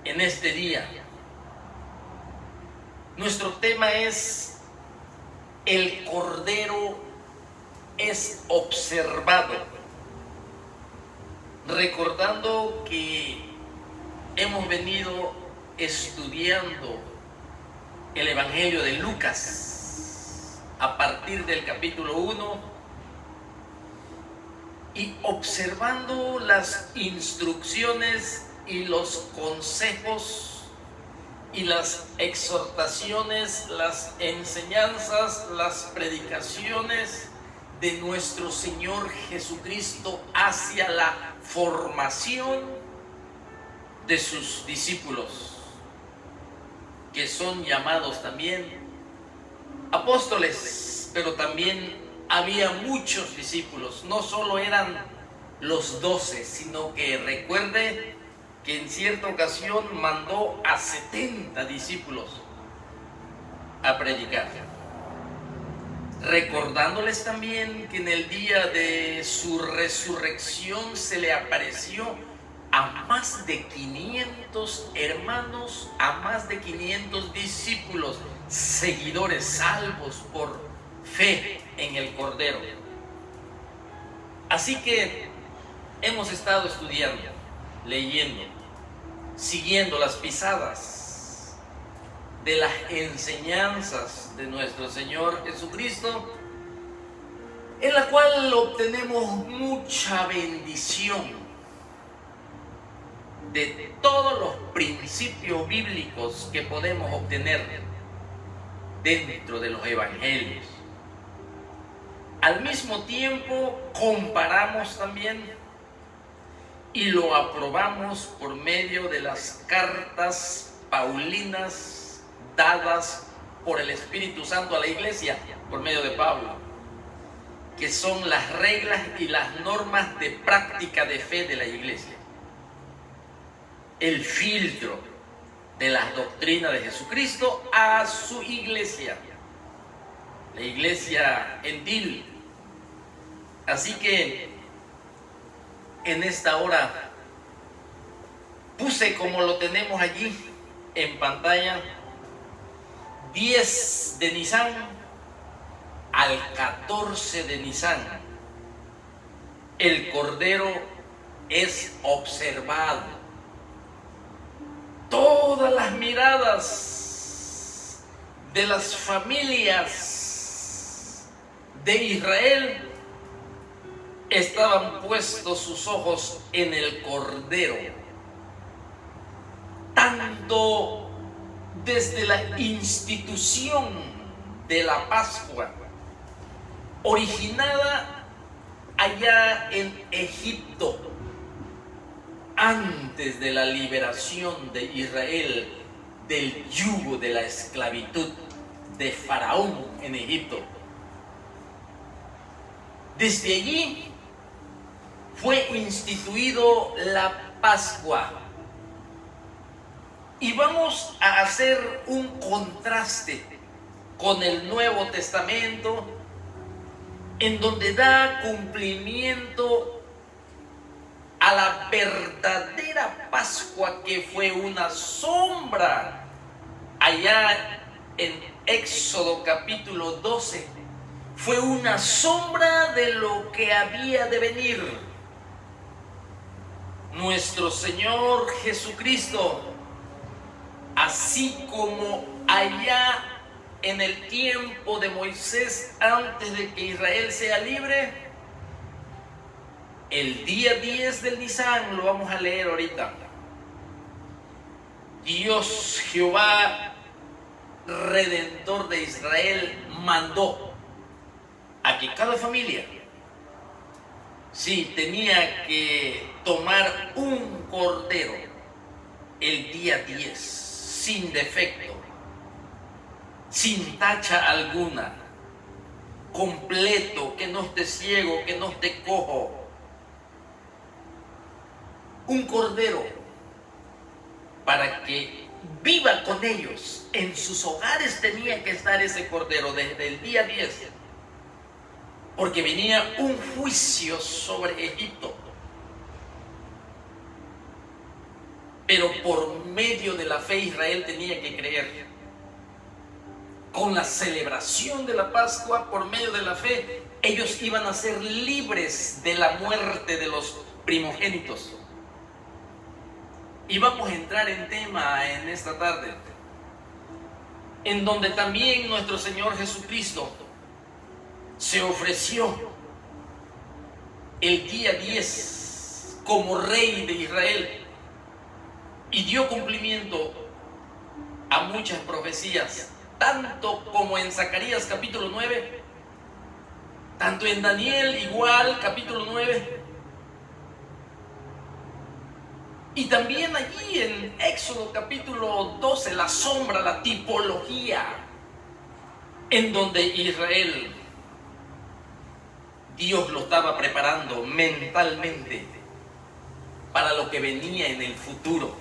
en este día. Nuestro tema es: el Cordero es observado. Recordando que hemos venido estudiando el Evangelio de Lucas a partir del capítulo 1 y observando las instrucciones y los consejos y las exhortaciones, las enseñanzas, las predicaciones de nuestro Señor Jesucristo hacia la formación de sus discípulos, que son llamados también apóstoles, pero también había muchos discípulos. No solo eran los 12, sino que recuerde que en cierta ocasión mandó a 70 discípulos a predicar, recordándoles también que en el día de su resurrección se le apareció a más de 500 hermanos, a más de 500 discípulos, seguidores salvos por fe en el Cordero. Así que hemos estado estudiando, leyendo, siguiendo las pisadas de las enseñanzas de nuestro Señor Jesucristo, en la cual obtenemos mucha bendición de todos los principios bíblicos que podemos obtener dentro de los evangelios. Al mismo tiempo comparamos también y lo aprobamos por medio de las cartas paulinas dadas por el Espíritu Santo a la iglesia por medio de Pablo, que son las reglas y las normas de práctica de fe de la iglesia, el filtro de las doctrinas de Jesucristo a su iglesia, la iglesia gentil. Así que en esta hora puse, como lo tenemos allí en pantalla, 10 de Nisan al 14 de Nisan. El Cordero es observado. Todas las miradas de las familias de Israel estaban puestos sus ojos en el Cordero, tanto desde la institución de la Pascua, originada allá en Egipto, antes de la liberación de Israel del yugo de la esclavitud de Faraón en Egipto. Desde allí fue instituido la Pascua. Y vamos a hacer un contraste con el Nuevo Testamento, en donde da cumplimiento a la verdadera Pascua, que fue una sombra allá en Éxodo capítulo 12. Fue una sombra de lo que había de venir. Nuestro Señor Jesucristo, así como allá en el tiempo de Moisés, antes de que Israel sea libre, el día 10 del Nisan, lo vamos a leer ahorita, Dios Jehová, Redentor de Israel, mandó a que cada familia, sí, tenía que tomar un cordero el día 10, sin defecto, sin tacha alguna, completo, que no esté ciego, que no esté cojo. Un cordero para que viva con ellos. En sus hogares tenía que estar ese cordero desde el día 10, porque venía un juicio sobre Egipto. Pero por medio de la fe Israel tenía que creer. Con la celebración de la Pascua, por medio de la fe, ellos iban a ser libres de la muerte de los primogénitos. Y vamos a entrar en tema en esta tarde, en donde también nuestro Señor Jesucristo se ofreció el día 10 como Rey de Israel y dio cumplimiento a muchas profecías, tanto como en Zacarías capítulo 9, tanto en Daniel igual capítulo 9, y también allí en Éxodo capítulo 12, la sombra, la tipología, en donde Israel, Dios lo estaba preparando mentalmente para lo que venía en el futuro.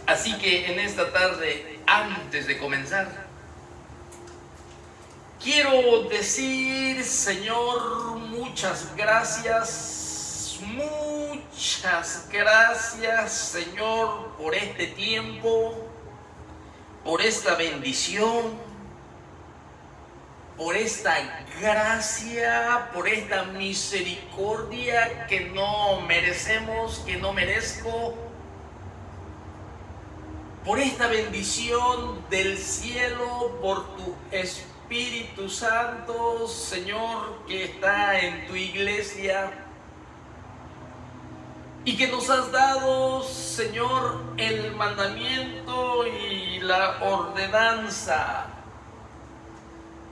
Así que en esta tarde, antes de comenzar, quiero decir, Señor, muchas gracias, Señor, por este tiempo, por esta bendición, por esta gracia, por esta misericordia que no merecemos, que no merezco, por esta bendición del cielo, por tu Espíritu Santo, Señor, que está en tu iglesia y que nos has dado, Señor, el mandamiento y la ordenanza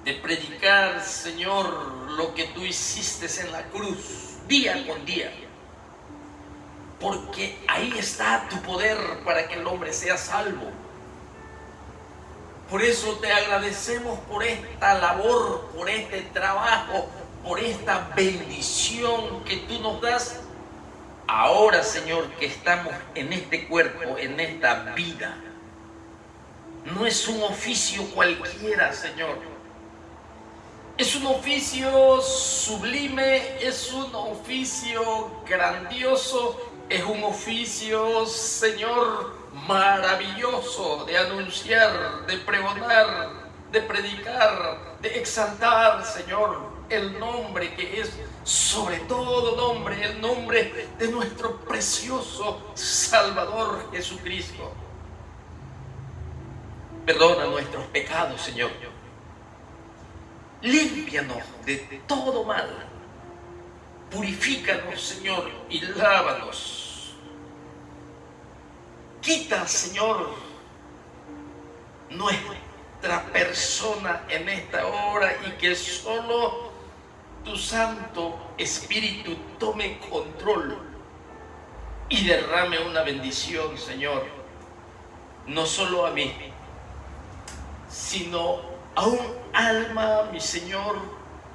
de predicar, Señor, lo que tú hiciste en la cruz, día con día. Porque ahí está tu poder para que el hombre sea salvo. Por eso te agradecemos por esta labor, por este trabajo, por esta bendición que tú nos das. Ahora, Señor, que estamos en este cuerpo, en esta vida. No es un oficio cualquiera, Señor. Es un oficio sublime, es un oficio grandioso, es un oficio, Señor, maravilloso de anunciar, de pregonar, de predicar, de exaltar, Señor, el nombre que es sobre todo nombre, el nombre de nuestro precioso Salvador Jesucristo. Perdona nuestros pecados, Señor. Límpianos de todo mal. Purifícanos, Señor, y lávanos. Quita, Señor, nuestra persona en esta hora y que solo tu Santo Espíritu tome control y derrame una bendición, Señor, no solo a mí, sino a un alma, mi Señor,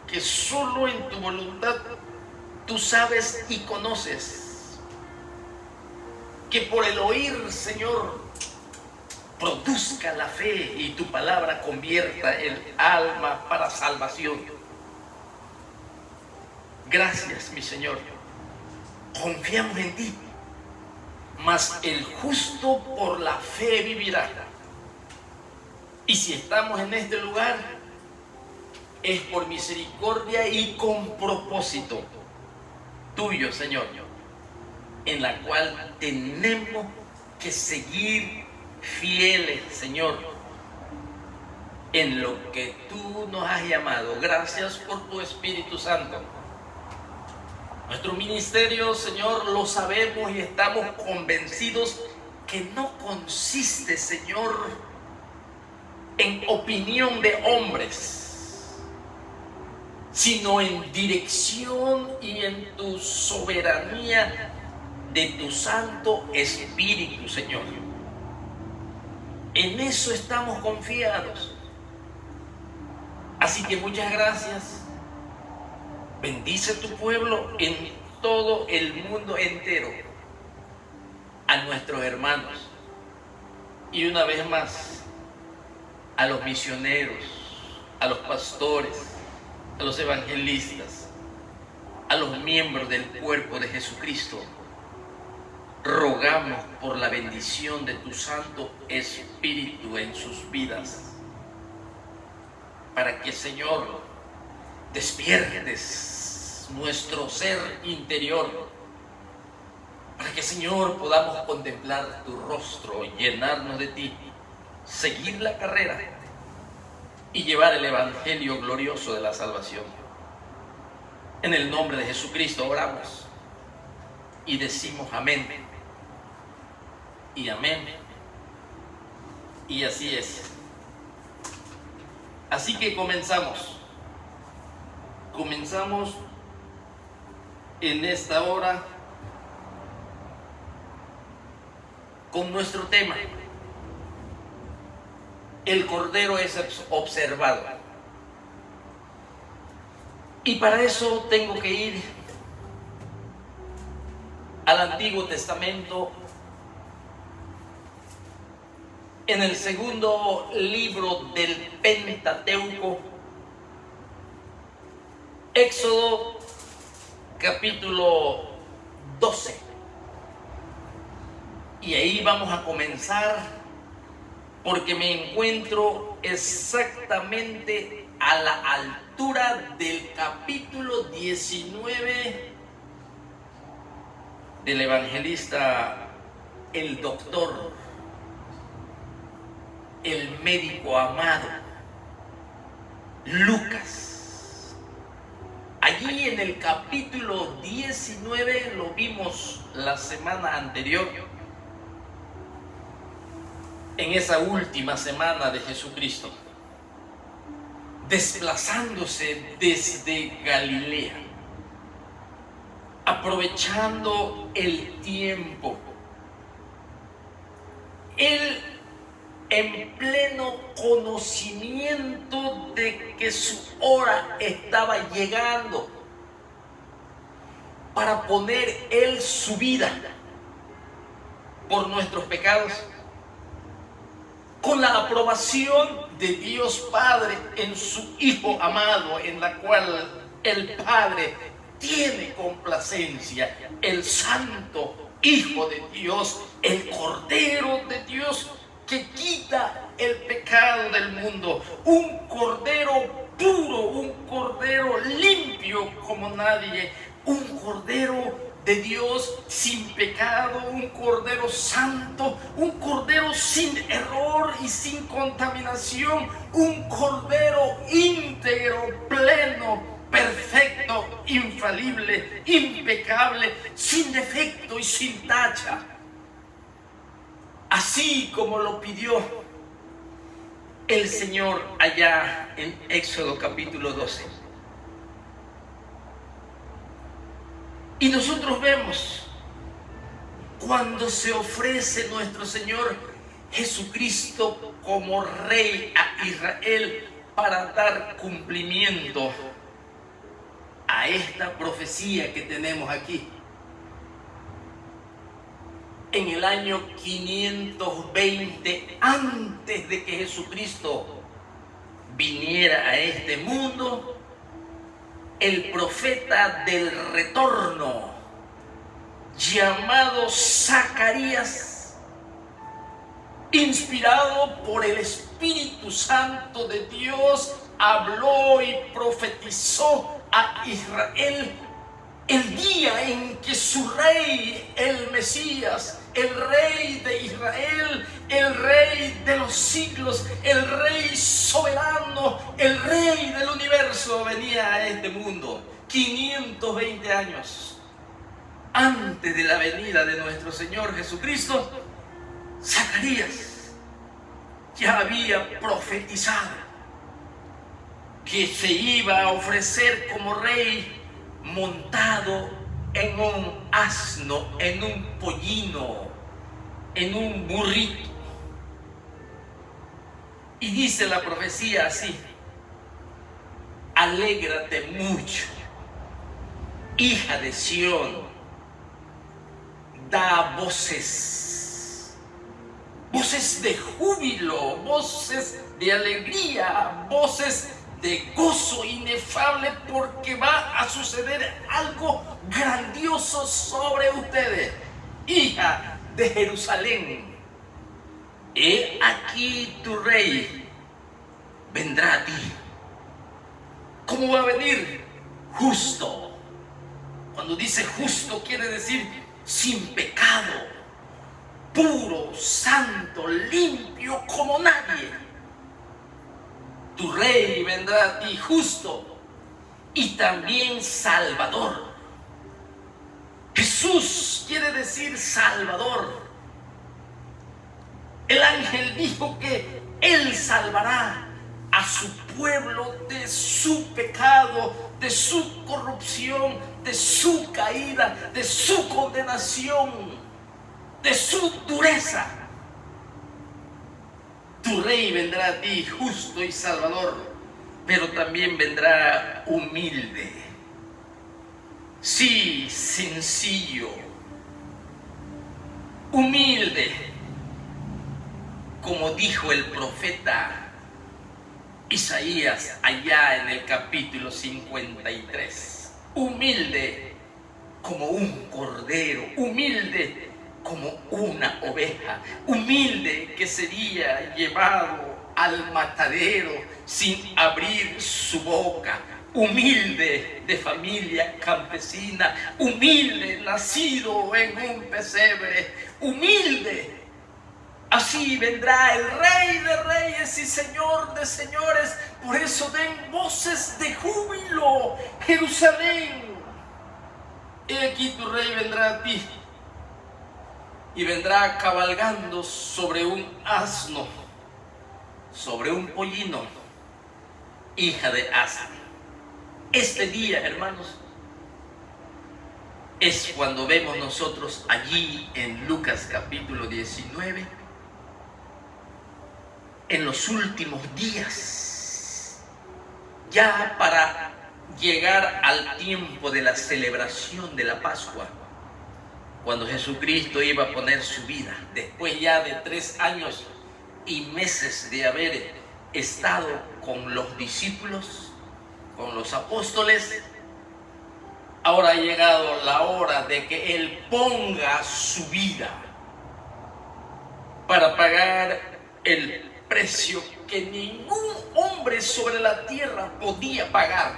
que solo en tu voluntad tú sabes y conoces, que por el oír, Señor, produzca la fe y tu palabra convierta el alma para salvación. Gracias, mi Señor. Confiamos en ti, mas el justo por la fe vivirá. Y si estamos en este lugar, es por misericordia y con propósito tuyo, Señor, en la cual tenemos que seguir fieles, Señor, en lo que tú nos has llamado. Gracias por tu Espíritu Santo. Nuestro ministerio, Señor, lo sabemos y estamos convencidos que no consiste, Señor, en opinión de hombres, sino en dirección y en tu soberanía de tu Santo Espíritu, Señor. En eso estamos confiados. Así que muchas gracias. Bendice tu pueblo en todo el mundo entero, a nuestros hermanos y una vez más a los misioneros, a los pastores, a los evangelistas, a los miembros del cuerpo de Jesucristo. rogamos por la bendición de tu Santo Espíritu en sus vidas, para que, Señor, despiertes nuestro ser interior, para que, Señor, podamos contemplar tu rostro, llenarnos de ti, seguir la carrera y llevar el Evangelio glorioso de la salvación. En el nombre de Jesucristo oramos y decimos amén y amén, y así es. Así que comenzamos en esta hora con nuestro tema: el Cordero es observado. Y para eso tengo que ir al Antiguo Testamento, en el segundo libro del Pentateuco, Éxodo capítulo 12. Y ahí vamos a comenzar, porque me encuentro exactamente a la altura del capítulo 19 del evangelista, el doctor, el médico amado, Lucas. Allí en el capítulo 19, lo vimos la semana anterior, en esa última semana de Jesucristo, desplazándose desde Galilea, aprovechando el tiempo. Él, en pleno conocimiento de que su hora estaba llegando para poner Él su vida por nuestros pecados, con la aprobación de Dios Padre en su Hijo amado, en la cual el Padre tiene complacencia, el Santo Hijo de Dios, el Cordero de Dios que quita el pecado del mundo, un Cordero puro, un Cordero limpio como nadie, un Cordero de Dios sin pecado, un Cordero santo, un Cordero sin error y sin contaminación, un Cordero íntegro, pleno, perfecto, infalible, impecable, sin defecto y sin tacha, así como lo pidió el Señor allá en Éxodo capítulo 12. Y nosotros vemos cuando se ofrece nuestro Señor Jesucristo como Rey a Israel para dar cumplimiento a esta profecía que tenemos aquí. En el año 520, antes de que Jesucristo viniera a este mundo, el profeta del retorno, llamado Zacarías, inspirado por el Espíritu Santo de Dios, habló y profetizó a Israel el día en que su rey, el Mesías, el Rey de Israel, el Rey de los siglos, el Rey soberano, el Rey del universo, venía a este mundo 520 años antes de la venida de nuestro Señor Jesucristo. Zacarías ya había profetizado que se iba a ofrecer como rey montado en un asno, en un pollino, en un burrito. Y dice la profecía así: alégrate mucho, hija de Sión, da voces de júbilo, voces de alegría, voces de gozo inefable, porque va a suceder algo grandioso sobre ustedes. Hija de Jerusalén: he aquí tu rey vendrá a ti. ¿Cómo va a venir? Justo. Cuando dice justo, quiere decir sin pecado, puro, santo, limpio como nadie. Tu rey vendrá a ti justo y también salvador. Jesús quiere decir salvador. El ángel dijo que Él salvará a su pueblo de su pecado, de su corrupción, de su caída, de su condenación, de su dureza. Tu rey vendrá a ti justo y salvador, pero también vendrá humilde. Sí, sencillo, humilde, como dijo el profeta Isaías allá en el capítulo 53. Humilde como un cordero, humilde como una oveja, humilde que sería llevado al matadero sin abrir su boca, humilde de familia campesina, humilde nacido en un pesebre, humilde. Así vendrá el Rey de Reyes y Señor de Señores. Por eso den voces de júbilo, Jerusalén. He aquí tu Rey vendrá a ti, y vendrá cabalgando sobre un asno, sobre un pollino, hija de asno. Este día, hermanos, es cuando vemos nosotros allí en Lucas capítulo 19, en los últimos días, ya para llegar al tiempo de la celebración de la Pascua, cuando Jesucristo iba a poner su vida, después ya de 3 años y meses de haber estado con los discípulos, con los apóstoles. Ahora ha llegado la hora de que Él ponga su vida para pagar el precio que ningún hombre sobre la tierra podía pagar.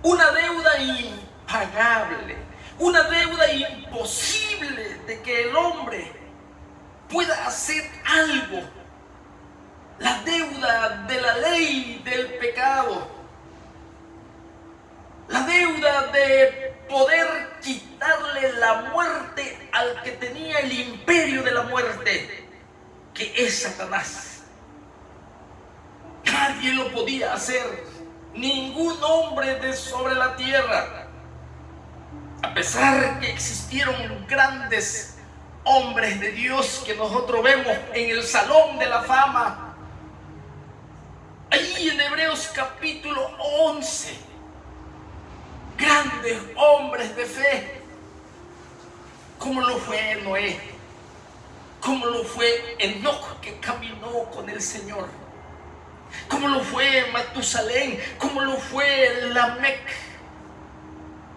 Una deuda impagable, una deuda imposible de que el hombre pueda hacer algo. La deuda de la ley del pecado, la deuda de poder quitarle la muerte al que tenía el imperio de la muerte, que es Satanás. Nadie lo podía hacer, ningún hombre de sobre la tierra. A pesar que existieron grandes hombres de Dios que nosotros vemos en el Salón de la Fama, ahí en Hebreos capítulo 11, grandes hombres de fe, como lo fue Noé, como lo fue Enoc, que caminó con el Señor, como lo fue Matusalén, como lo fue Lamec,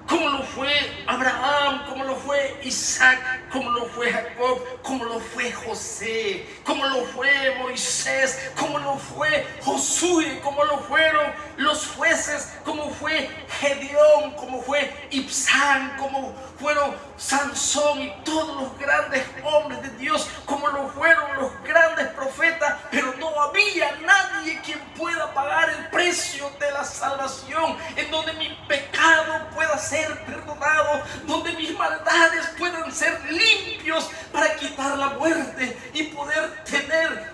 como lo fue Abraham, como lo fue Isaac, como lo fue Jacob, como lo fue José, como lo fue Moisés, como lo fue Josué, como lo fueron los jueces, como fue Gedeón, como fue Ibsán, como fueron Sansón y todos los grandes hombres de Dios, como lo fueron los grandes profetas. Pero no había nadie quien pueda pagar el precio de la salvación, en donde mi pecado pueda ser perdonado, donde mis maldades puedan ser limpios para quitar la muerte y poder tener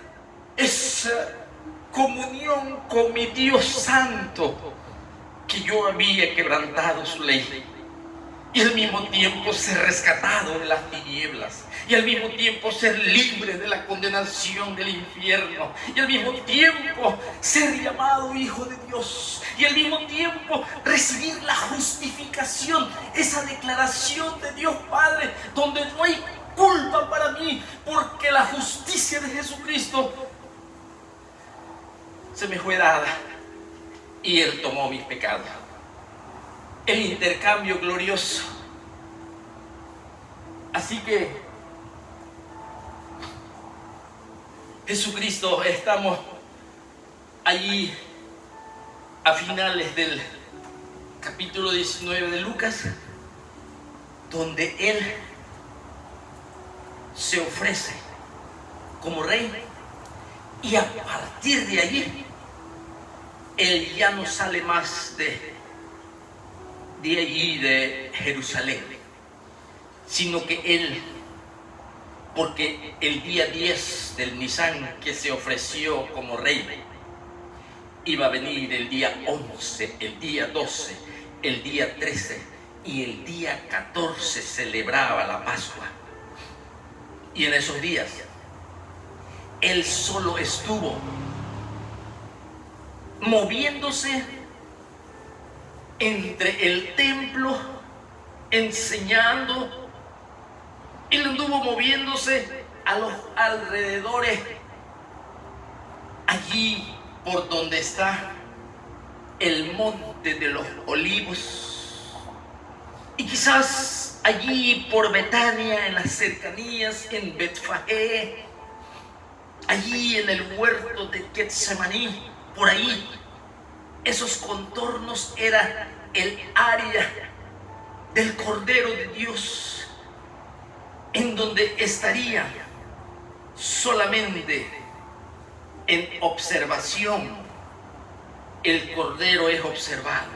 esa comunión con mi Dios santo, que yo había quebrantado su ley, y al mismo tiempo ser rescatado de las tinieblas, y al mismo tiempo ser libre de la condenación del infierno, y al mismo tiempo ser llamado hijo de Dios, y al mismo tiempo recibir la justificación, esa declaración de Dios Padre, donde no hay culpa para mí, porque la justicia de Jesucristo se me fue dada y Él tomó mis pecados. El intercambio glorioso. Así que Jesucristo, estamos allí a finales del capítulo 19 de Lucas, donde Él se ofrece como rey, y a partir de allí Él ya no sale más de allí, de Jerusalén, sino que Él, porque el día 10 del Nisan que se ofreció como rey, iba a venir el día 11, el día 12, el día 13 y el día 14 celebraba la Pascua. Y en esos días Él solo estuvo moviéndose entre el templo, enseñando. Él anduvo moviéndose a los alrededores, allí por donde está el monte de los olivos, y quizás allí por Betania, en las cercanías, en Betfagé, allí en el huerto de Getsemaní, por ahí, esos contornos era el área del Cordero de Dios, en donde estaría solamente en observación. El Cordero es observado.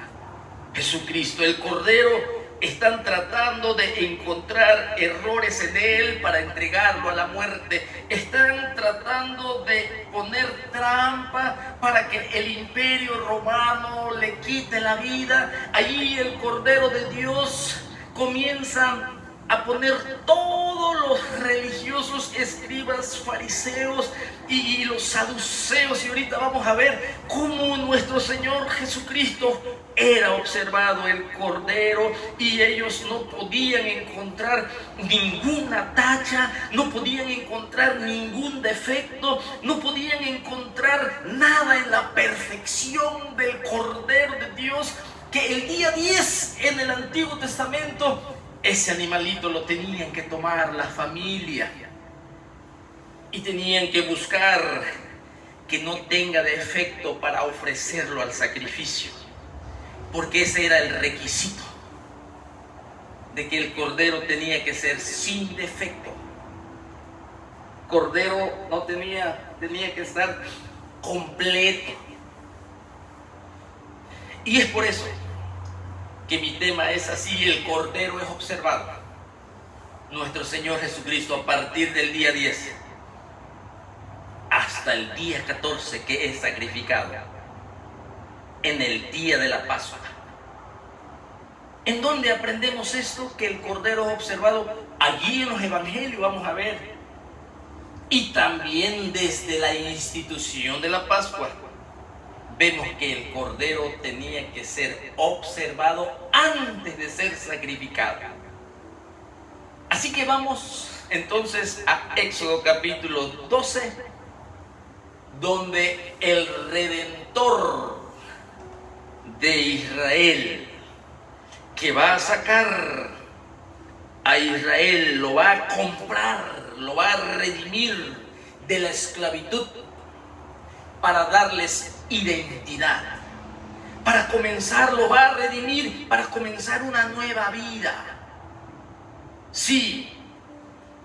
Jesucristo, el Cordero, están tratando de encontrar errores en Él para entregarlo a la muerte. Están tratando de poner trampa para que el imperio romano le quite la vida. Allí el Cordero de Dios comienza a poner todos los religiosos, escribas, fariseos y los saduceos, y ahorita vamos a ver cómo nuestro Señor Jesucristo era observado, el Cordero, y ellos no podían encontrar ninguna tacha, no podían encontrar ningún defecto, no podían encontrar nada en la perfección del Cordero de Dios, que el día 10 en el Antiguo Testamento, ese animalito lo tenían que tomar la familia y tenían que buscar que no tenga defecto para ofrecerlo al sacrificio, porque ese era el requisito, de que el cordero tenía que ser sin defecto. Cordero no tenía que estar completo. Y es por eso que mi tema es así: el Cordero es observado. Nuestro Señor Jesucristo, a partir del día 10 hasta el día 14 que es sacrificado, en el día de la Pascua. ¿En dónde aprendemos esto? Que el Cordero es observado allí en los Evangelios, vamos a ver. Y también desde la institución de la Pascua vemos que el Cordero tenía que ser observado antes de ser sacrificado. Así que vamos entonces a Éxodo capítulo 12, donde el Redentor de Israel, que va a sacar a Israel, lo va a comprar, lo va a redimir de la esclavitud para darles identidad, para comenzar, lo va a redimir para comenzar una nueva vida. Sí,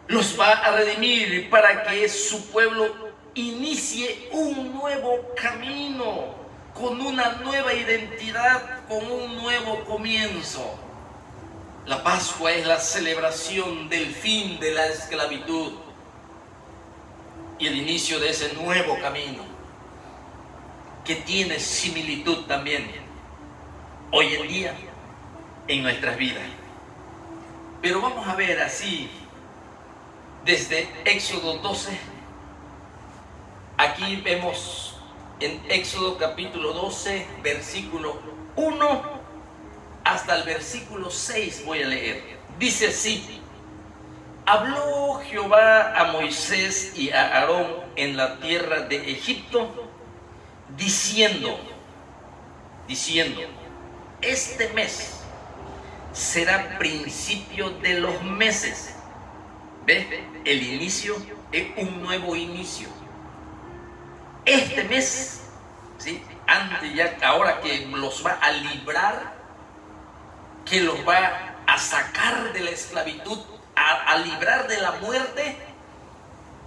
los va a redimir para que su pueblo inicie un nuevo camino, con una nueva identidad, con un nuevo comienzo. La Pascua es la celebración del fin de la esclavitud y el inicio de ese nuevo camino, que tiene similitud también hoy en día en nuestras vidas. Pero vamos a ver así, desde Éxodo 12, aquí vemos en Éxodo capítulo 12, versículo 1 hasta el versículo 6, voy a leer. Dice así: habló Jehová a Moisés y a Aarón en la tierra de Egipto, diciendo, este mes será principio de los meses. ¿Ves? El inicio es un nuevo inicio. este mes, ¿sí? Antes ya, ahora que los va a librar, que los va a sacar de la esclavitud, a librar de la muerte,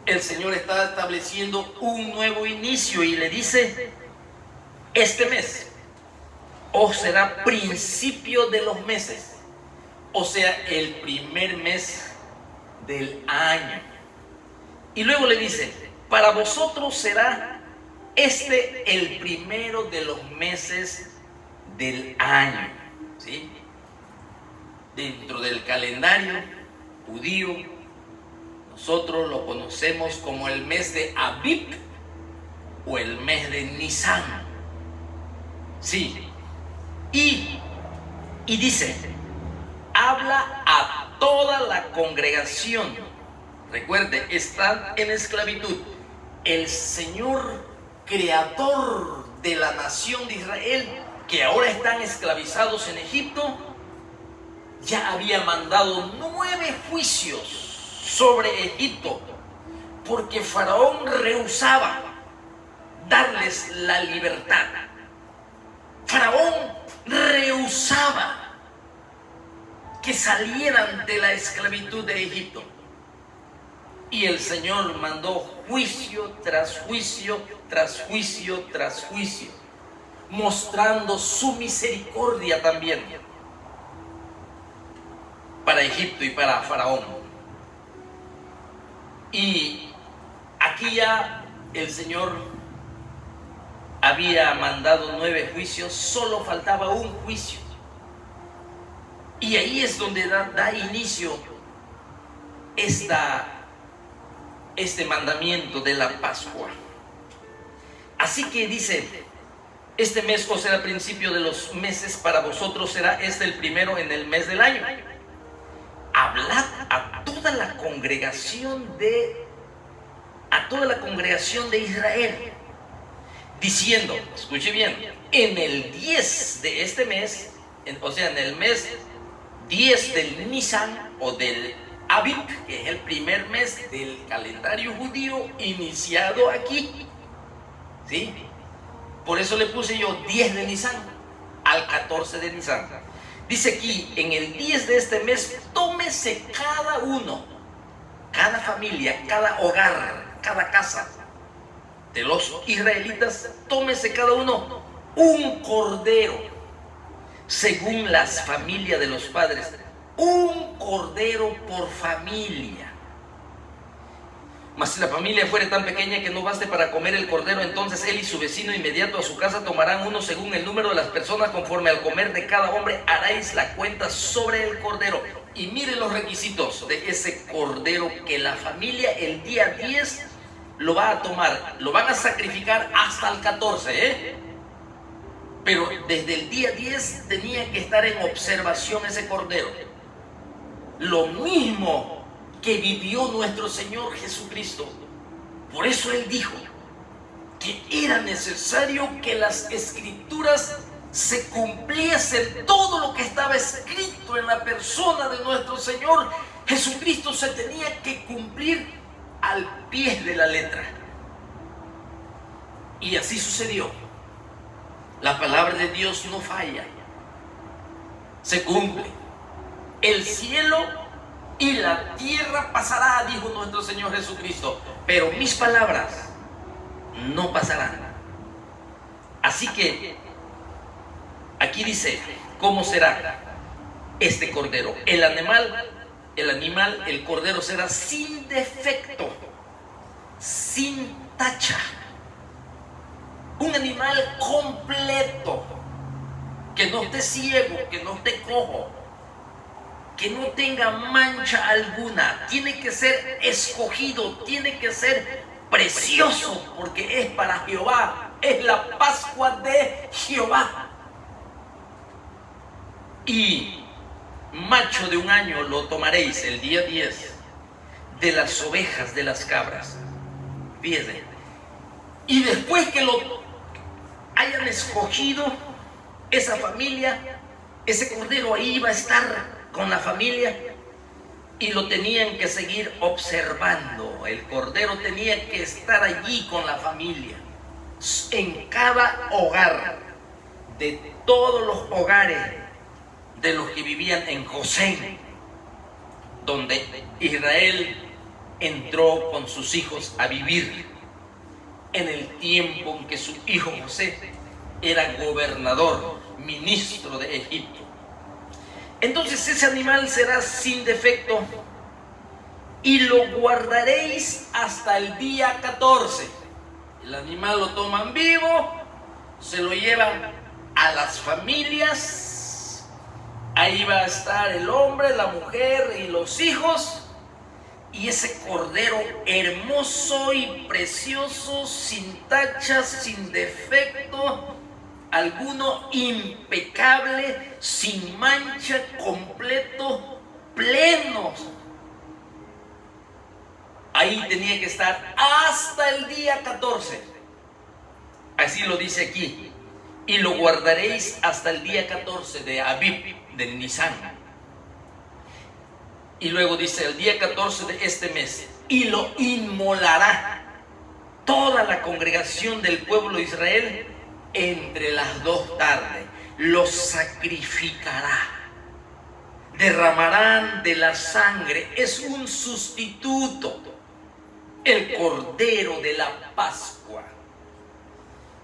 el Señor está estableciendo un nuevo inicio y le dice: este mes os será principio de los meses, o sea, el primer mes del año. Y luego le dice: para vosotros será este el primero de los meses del año, ¿sí? Dentro del calendario judío, nosotros lo conocemos como el mes de Abib o el mes de Nisan. Sí. Y dice: habla a toda la congregación. Recuerde, están en esclavitud. El Señor creador de la nación de Israel, que ahora están esclavizados en Egipto, ya había mandado 9 juicios sobre Egipto, porque Faraón rehusaba darles la libertad. Faraón rehusaba que salieran de la esclavitud de Egipto. Y el Señor mandó juicio tras juicio, tras juicio, tras juicio, mostrando su misericordia también para Egipto y para Faraón. Y aquí ya el Señor había mandado 9 juicios, solo faltaba un juicio. Y ahí es donde da inicio este mandamiento de la Pascua. Así que dice: este mes os será principio de los meses, para vosotros será este el primero en el mes del año. Hablad a toda la congregación de Israel, diciendo, escuche bien, en el 10 de este mes, o sea, en el mes 10 del Nisan o del Abib, que es el primer mes del calendario judío iniciado aquí, ¿sí? Por eso le puse yo 10 de Nisan al 14 de Nisan. Dice aquí: en el 10 de este mes, tómese cada uno, cada familia, cada hogar, cada casa de los israelitas, tómese cada uno un cordero, según las familias de los padres, un cordero por familia. Mas si la familia fuere tan pequeña que no baste para comer el cordero, entonces él y su vecino inmediato a su casa tomarán uno según el número de las personas, conforme al comer de cada hombre haréis la cuenta sobre el cordero. Y miren los requisitos de ese cordero que la familia el día 10 lo va a tomar. Lo van a sacrificar hasta el 14, pero desde el día 10 tenía que estar en observación ese cordero. Lo mismo que vivió nuestro Señor Jesucristo. Por eso Él dijo que era necesario que las Escrituras se cumpliesen. Todo lo que estaba escrito en la persona de nuestro Señor Jesucristo se tenía que cumplir al pie de la letra. Y así sucedió. La palabra de Dios no falla, se cumple. El cielo y la tierra pasará, dijo nuestro Señor Jesucristo, pero mis palabras no pasarán. Así que aquí dice cómo será este cordero. El cordero será sin defecto, sin tacha, un animal completo, que no esté ciego, que no esté cojo, que no tenga mancha alguna. Tiene que ser escogido, tiene que ser precioso, porque es para Jehová, es la Pascua de Jehová. Y macho de un año lo tomaréis el día 10 de las ovejas, de las cabras. Fíjense. Y después que lo hayan escogido, esa familia, ese cordero ahí va a estar con la familia, y lo tenían que seguir observando. El cordero tenía que estar allí con la familia. en cada hogar, de todos los hogares de los que vivían en Gosén, donde Israel entró con sus hijos a vivir en el tiempo en que su hijo José era gobernador, ministro de Egipto. Entonces ese animal será sin defecto y lo guardaréis hasta el día 14. El animal lo toman vivo, se lo llevan a las familias, ahí va a estar el hombre, la mujer y los hijos, y ese cordero hermoso y precioso, sin tachas, sin defecto alguno, impecable, sin mancha, completo, pleno. Ahí tenía que estar hasta el día 14. Así lo dice aquí. Y lo guardaréis hasta el día 14 de Abib, de Nisan. Y luego dice el día 14 de este mes. Y lo inmolará toda la congregación del pueblo de Israel entre las 2 tardes. Lo sacrificará. Derramarán de la sangre. Es un sustituto. El cordero de la Pascua.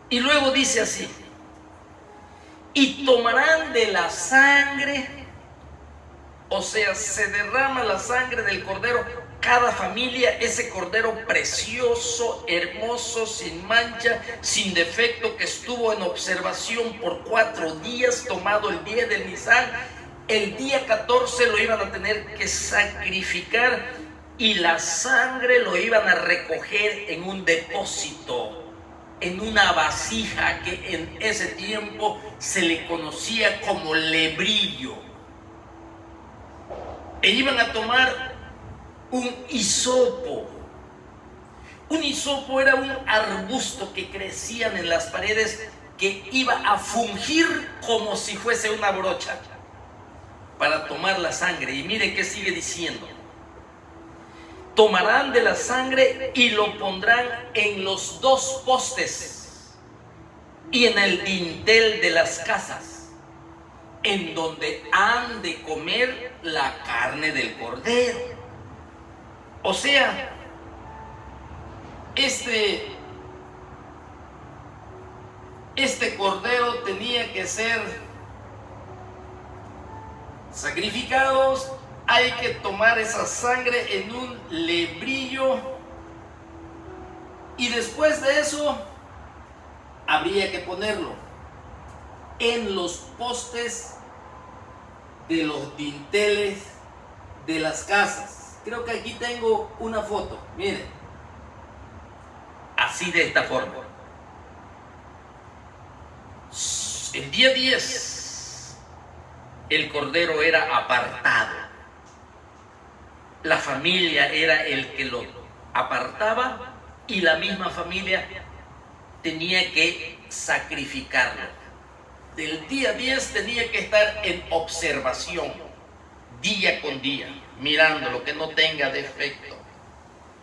Y luego dice así. Y tomarán de la sangre, o sea, se derrama la sangre del cordero, cada familia, ese cordero precioso, hermoso, sin mancha, sin defecto, que estuvo en observación por 4 días, tomado el día del Nisan. El día 14 lo iban a tener que sacrificar y la sangre lo iban a recoger en un depósito, en una vasija que en ese tiempo se le conocía como lebrillo. E iban a tomar un hisopo. Un hisopo era un arbusto que crecían en las paredes que iba a fungir como si fuese una brocha para tomar la sangre. Y mire qué sigue diciendo. Tomarán de la sangre y lo pondrán en los 2 postes y en el dintel de las casas, en donde han de comer la carne del cordero. O sea, este cordero tenía que ser sacrificado. Hay que tomar esa sangre en un lebrillo y después de eso habría que ponerlo en los postes de los dinteles de las casas. Creo que aquí tengo una foto, miren, así de esta forma. El día 10 el cordero era apartado. La familia era el que lo apartaba y la misma familia tenía que sacrificarlo. Del día 10 tenía que estar en observación, día con día, mirando lo que no tenga defecto,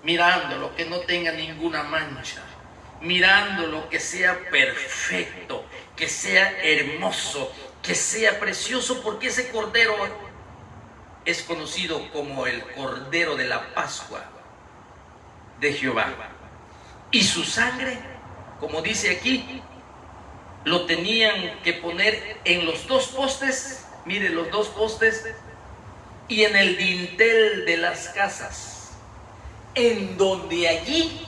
mirando lo que no tenga ninguna mancha, mirando lo que sea perfecto, que sea hermoso, que sea precioso, porque ese cordero es conocido como el Cordero de la Pascua de Jehová. Y su sangre, como dice aquí, lo tenían que poner en los 2 postes, mire, los 2 postes, y en el dintel de las casas, en donde allí,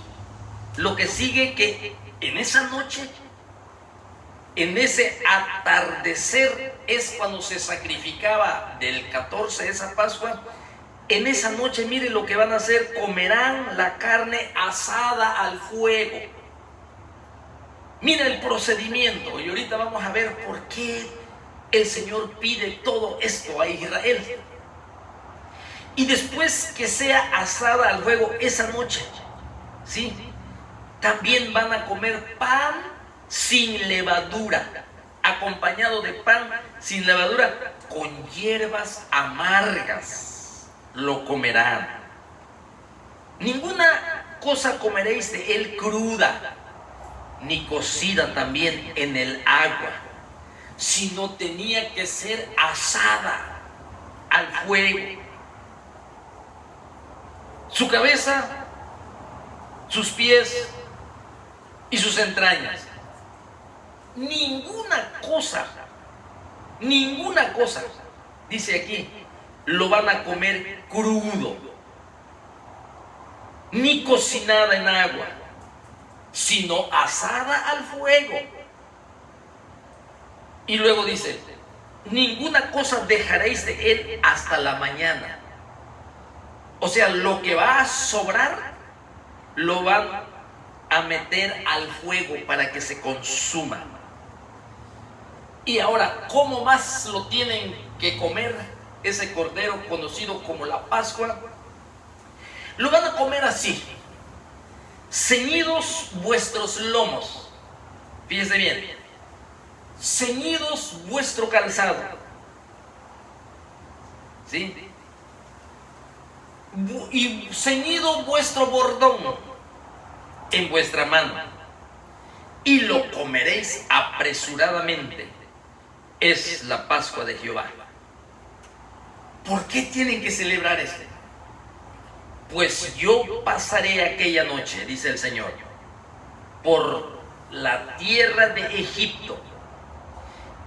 lo que sigue, que en esa noche, en ese atardecer, es cuando se sacrificaba del 14 esa Pascua. En esa noche, mire lo que van a hacer: comerán la carne asada al fuego. Mire el procedimiento, y ahorita vamos a ver por qué el Señor pide todo esto a Israel. Y después que sea asada al fuego esa noche, ¿sí?, también van a comer pan sin levadura, acompañado de pan sin levadura, con hierbas amargas lo comerán. Ninguna cosa comeréis de él cruda, ni cocida también en el agua, sino tenía que ser asada al fuego. Su cabeza, sus pies y sus entrañas. Ninguna cosa, dice aquí, lo van a comer crudo, ni cocinada en agua, sino asada al fuego. Y luego dice, ninguna cosa dejaréis de él hasta la mañana. O sea, lo que va a sobrar lo van a meter al fuego para que se consuma. Y ahora, ¿cómo más lo tienen que comer ese cordero conocido como la Pascua? Lo van a comer así: ceñidos vuestros lomos. Fíjense bien, ceñidos vuestro calzado, ¿sí? Y ceñido vuestro bordón en vuestra mano, y lo comeréis apresuradamente. Es la Pascua de Jehová. ¿Por qué tienen que celebrar esto? Pues yo pasaré aquella noche, dice el Señor, por la tierra de Egipto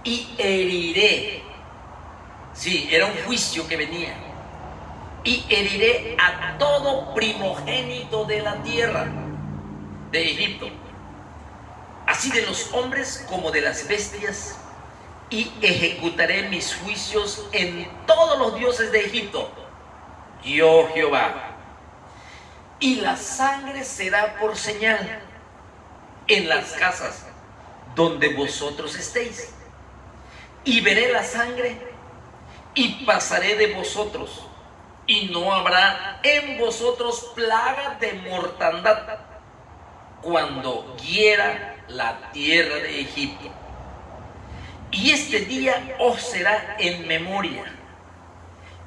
y heriré. Sí, era un juicio que venía. Y heriré a todo primogénito de la tierra de Egipto, así de los hombres como de las bestias, y ejecutaré mis juicios en todos los dioses de Egipto, yo Jehová. Y la sangre será por señal en las casas donde vosotros estéis. Y veré la sangre y pasaré de vosotros, y no habrá en vosotros plaga de mortandad cuando hiera la tierra de Egipto. Y este día os será en memoria,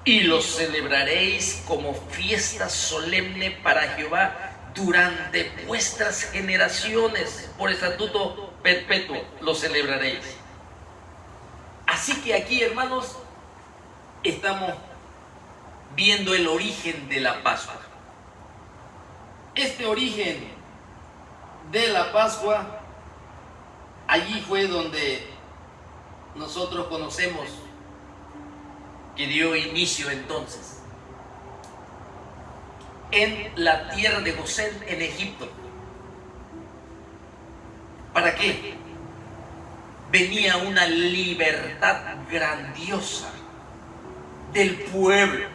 y lo celebraréis como fiesta solemne para Jehová durante vuestras generaciones. Por estatuto perpetuo lo celebraréis. Así que aquí, hermanos, estamos viendo el origen de la Pascua. Este origen de la Pascua, allí fue donde nosotros conocemos que dio inicio entonces en la tierra de Gosén, en Egipto. ¿Para qué? Venía una libertad grandiosa del pueblo,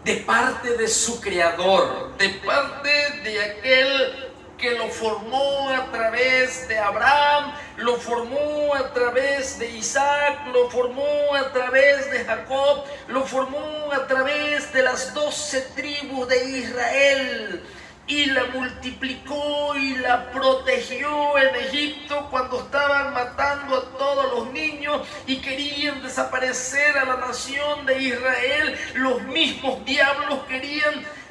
de parte de su creador, de parte de aquel que lo formó a través de Abraham, lo formó a través de Isaac, lo formó a través de Jacob, lo formó a través de las 12 tribus de Israel, y la multiplicó y la protegió en Egipto cuando estaban matando a todos los niños y querían desaparecer a la nación de Israel. Los mismos diablos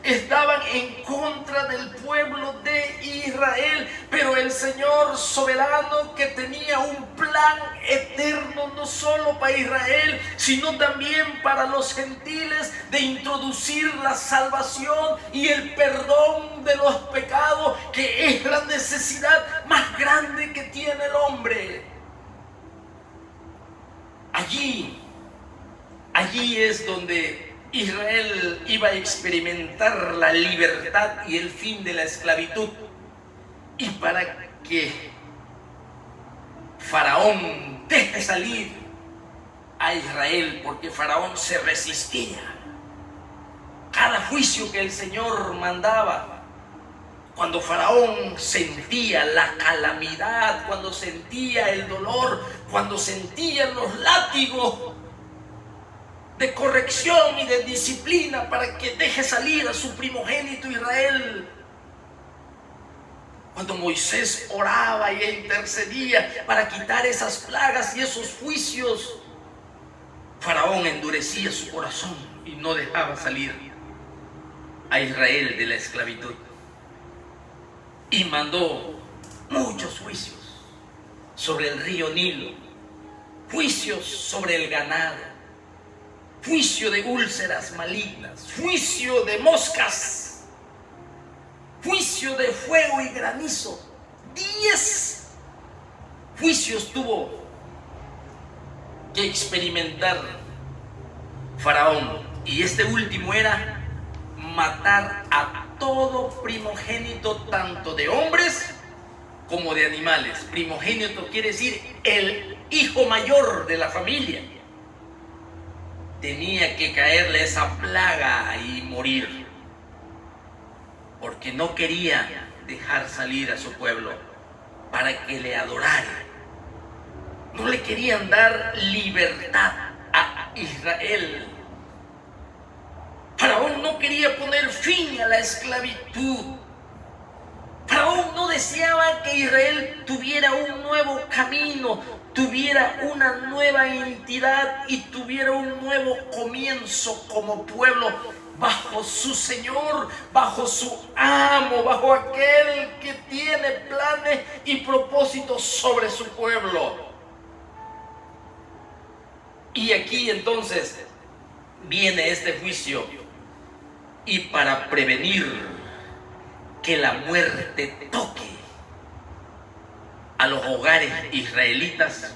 estaban en contra del pueblo de Israel, pero el Señor soberano, que tenía un plan eterno no solo para Israel, sino también para los gentiles, de introducir la salvación y el perdón de los pecados, que es la necesidad más grande que tiene el hombre. Allí es donde Israel iba a experimentar la libertad y el fin de la esclavitud. Y para que Faraón deje salir a Israel, porque Faraón se resistía cada juicio que el Señor mandaba. Cuando Faraón sentía la calamidad, cuando sentía el dolor, cuando sentía los látigos de corrección y de disciplina para que deje salir a su primogénito Israel. Cuando Moisés oraba y intercedía para quitar esas plagas y esos juicios, Faraón endurecía su corazón y no dejaba salir a Israel de la esclavitud. Y mandó muchos juicios sobre el río Nilo, juicios sobre el ganado, juicio de úlceras malignas, juicio de moscas, juicio de fuego y granizo. 10 juicios tuvo que experimentar Faraón, y este último era matar a todo primogénito, tanto de hombres como de animales. Primogénito quiere decir el hijo mayor de la familia. Tenía que caerle esa plaga y morir, porque no quería dejar salir a su pueblo para que le adorara. No le querían dar libertad a Israel. Faraón no quería poner fin a la esclavitud. Faraón no deseaba que Israel tuviera un nuevo camino, tuviera una nueva identidad y tuviera un nuevo comienzo como pueblo bajo su Señor, bajo su amo, bajo aquel que tiene planes y propósitos sobre su pueblo. Y aquí entonces viene este juicio, y para prevenir que la muerte toque a los hogares israelitas,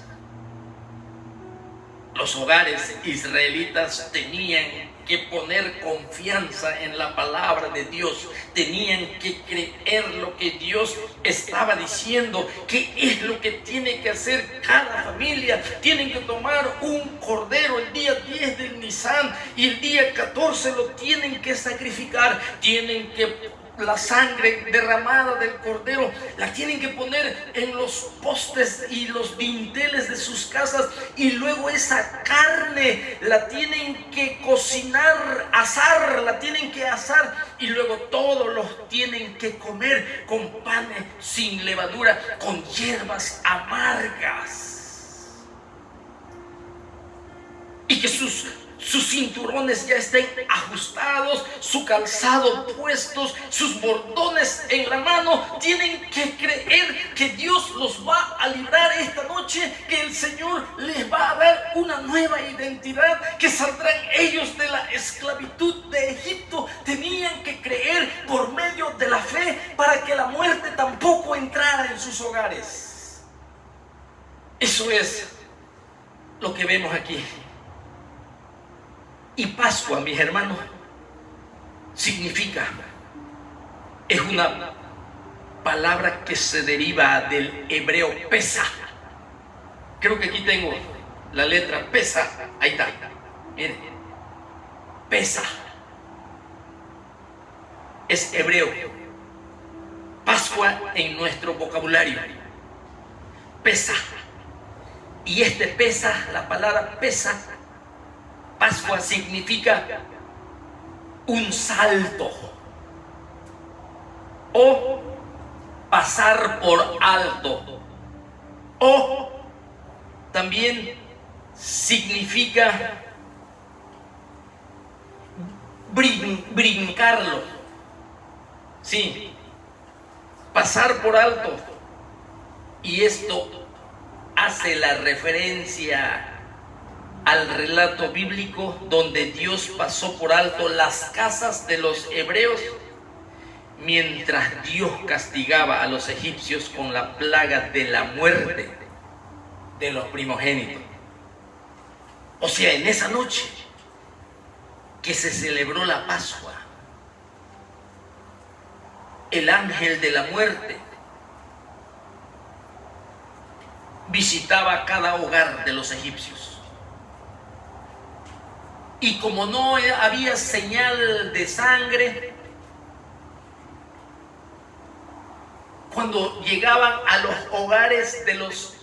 los hogares israelitas tenían que poner confianza en la palabra de Dios, tenían que creer lo que Dios estaba diciendo, qué es lo que tiene que hacer cada familia. Tienen que tomar un cordero el día 10 del Nisan y el día 14 lo tienen que sacrificar. Tienen que la sangre derramada del cordero la tienen que poner en los postes y los dinteles de sus casas, y luego esa carne la tienen que cocinar, asar, la tienen que asar, y luego todos los tienen que comer con panes sin levadura, con hierbas amargas, y que sus cinturones ya estén ajustados, su calzado puestos, sus bordones en la mano. Tienen que creer que Dios los va a librar esta noche, que el Señor les va a dar una nueva identidad, que saldrán ellos de la esclavitud de Egipto. Tenían que creer por medio de la fe para que la muerte tampoco entrara en sus hogares. Eso es lo que vemos aquí. Y Pascua, mis hermanos, significa, es una palabra que se deriva del hebreo Pesaj. Creo que aquí tengo la letra Pesaj, ahí está, miren, Pesaj, es hebreo. Pascua en nuestro vocabulario, Pesaj. Y este Pesaj, la palabra Pesaj, Pascua significa un salto o pasar por alto, o también significa brincarlo, sí, pasar por alto. Y esto hace la referencia al relato bíblico donde Dios pasó por alto las casas de los hebreos mientras Dios castigaba a los egipcios con la plaga de la muerte de los primogénitos. O sea, en esa noche que se celebró la Pascua, el ángel de la muerte visitaba cada hogar de los egipcios. Y como no había señal de sangre, cuando llegaban a los hogares de los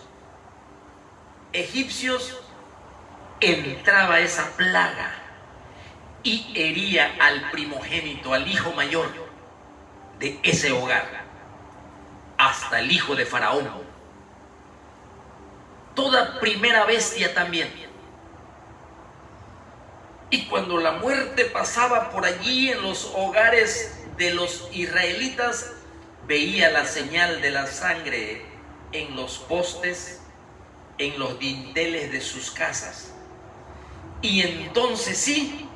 egipcios, entraba esa plaga y hería al primogénito, al hijo mayor de ese hogar, hasta el hijo de Faraón. Toda primera bestia también. Y cuando la muerte pasaba por allí en los hogares de los israelitas, veía la señal de la sangre en los postes, en los dinteles de sus casas. Y entonces sí,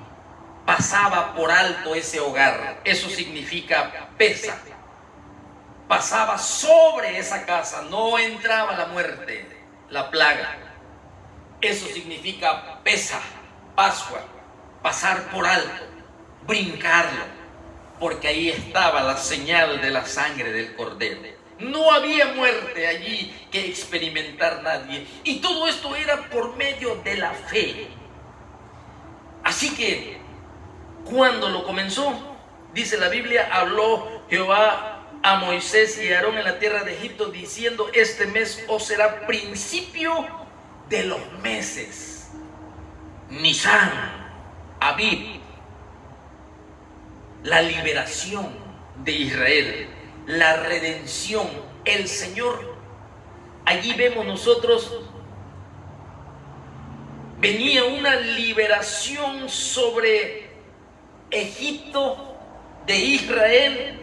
pasaba por alto ese hogar. Eso significa pesa. Pasaba sobre esa casa, no entraba la muerte, la plaga. Eso significa pesa, Pascua, pasar por alto, brincarlo, porque ahí estaba la señal de la sangre del Cordero. No había muerte allí que experimentar nadie. Y todo esto era por medio de la fe. Así que, cuando lo comenzó, dice la Biblia, habló Jehová a Moisés y a Aarón en la tierra de Egipto, diciendo: este mes os será principio de los meses. Nisan, Abib, la liberación de Israel, la redención, el Señor. Allí vemos nosotros, venía una liberación sobre Egipto de Israel,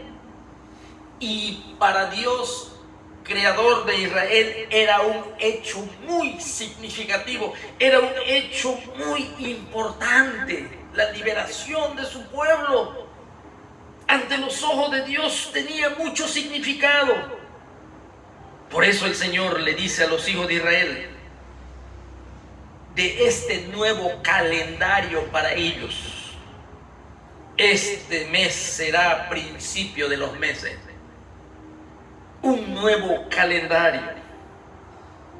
y para Dios, creador de Israel, era un hecho muy significativo, era un hecho muy importante. La liberación de su pueblo ante los ojos de Dios tenía mucho significado. Por eso el Señor le dice a los hijos de Israel de este nuevo calendario para ellos: este mes será principio de los meses. Un nuevo calendario.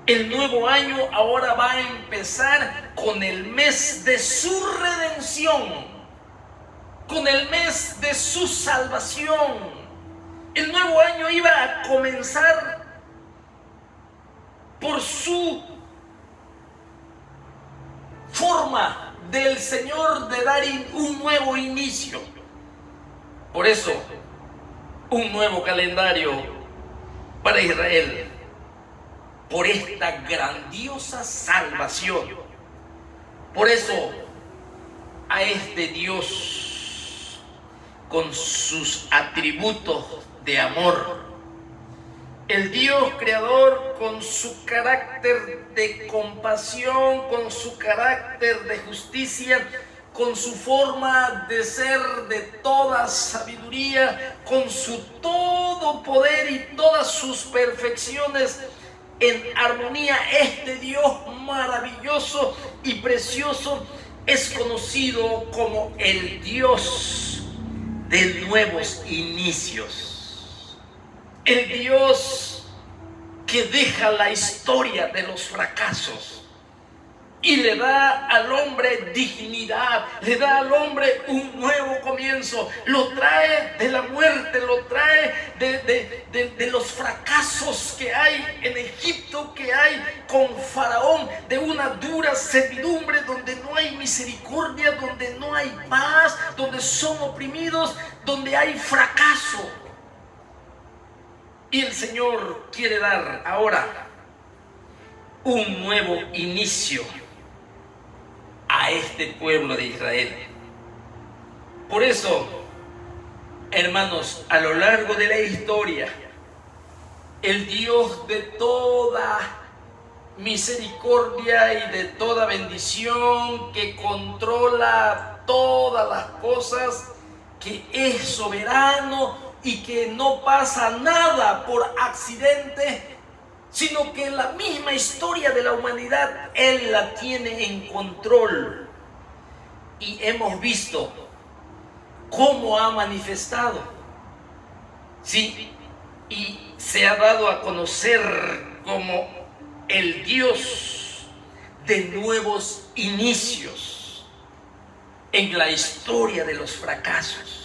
El nuevo año ahora va a empezar con el mes de su redención, con el mes de su salvación. El nuevo año iba a comenzar por su forma del Señor de dar un nuevo inicio. Por eso, un nuevo calendario para Israel, por esta grandiosa salvación. Por eso, a este Dios, con sus atributos de amor, el Dios creador con su carácter de compasión, con su carácter de justicia, con su forma de ser de toda sabiduría, con su todo poder y todas sus perfecciones en armonía, este Dios maravilloso y precioso es conocido como el Dios de nuevos inicios. El Dios que deja la historia de los fracasos y le da al hombre dignidad, le da al hombre un nuevo comienzo, lo trae de la muerte, lo trae de los fracasos que hay en Egipto, que hay con Faraón, de una dura servidumbre donde no hay misericordia, donde no hay paz, donde son oprimidos, donde hay fracaso. Y el Señor quiere dar ahora un nuevo inicio a este pueblo de Israel. Por eso, hermanos, a lo largo de la historia, el Dios de toda misericordia y de toda bendición, que controla todas las cosas, que es soberano y que no pasa nada por accidente, sino que la misma historia de la humanidad Él la tiene en control. Y hemos visto cómo ha manifestado, sí, y se ha dado a conocer como el Dios de nuevos inicios en la historia de los fracasos.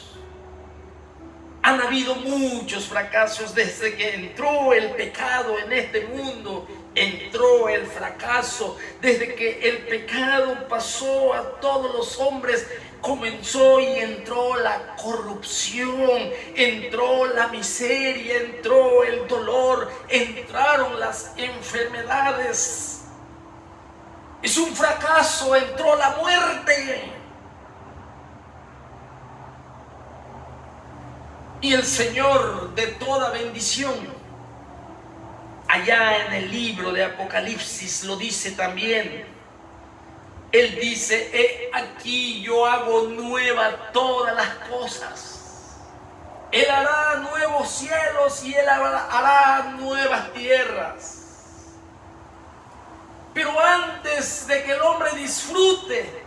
Han habido muchos fracasos desde que entró el pecado en este mundo. Entró el fracaso. Desde que el pecado pasó a todos los hombres, comenzó y entró la corrupción, entró la miseria, entró el dolor, entraron las enfermedades. Es un fracaso, entró la muerte. Y el Señor de toda bendición, allá en el libro de Apocalipsis lo dice también. Él dice: he aquí yo hago nueva todas las cosas. Él hará nuevos cielos y Él hará nuevas tierras. Pero antes de que el hombre disfrute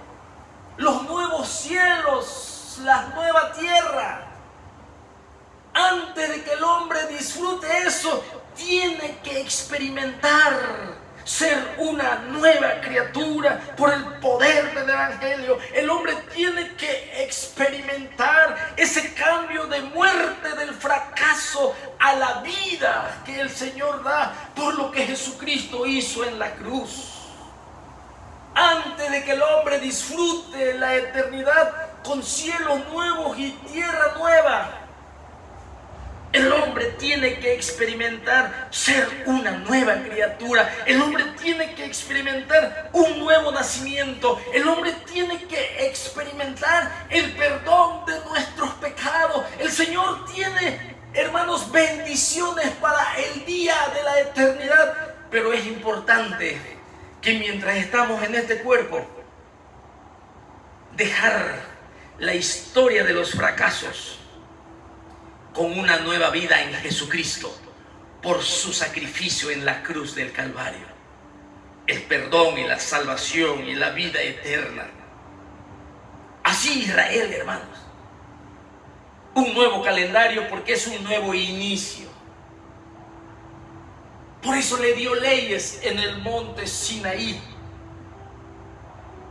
los nuevos cielos, la nueva tierra, antes de que el hombre disfrute eso, tiene que experimentar ser una nueva criatura por el poder del Evangelio. El hombre tiene que experimentar ese cambio de muerte, del fracaso, a la vida que el Señor da por lo que Jesucristo hizo en la cruz. Antes de que el hombre disfrute la eternidad con cielos nuevos y tierra nueva, el hombre tiene que experimentar ser una nueva criatura. El hombre tiene que experimentar un nuevo nacimiento. El hombre tiene que experimentar el perdón de nuestros pecados. El Señor tiene, hermanos, bendiciones para el día de la eternidad. Pero es importante que mientras estamos en este cuerpo, dejar la historia de los fracasos con una nueva vida en Jesucristo por su sacrificio en la cruz del Calvario. El perdón y la salvación y la vida eterna. Así Israel, hermanos. Un nuevo calendario porque es un nuevo inicio. Por eso le dio leyes en el monte Sinaí.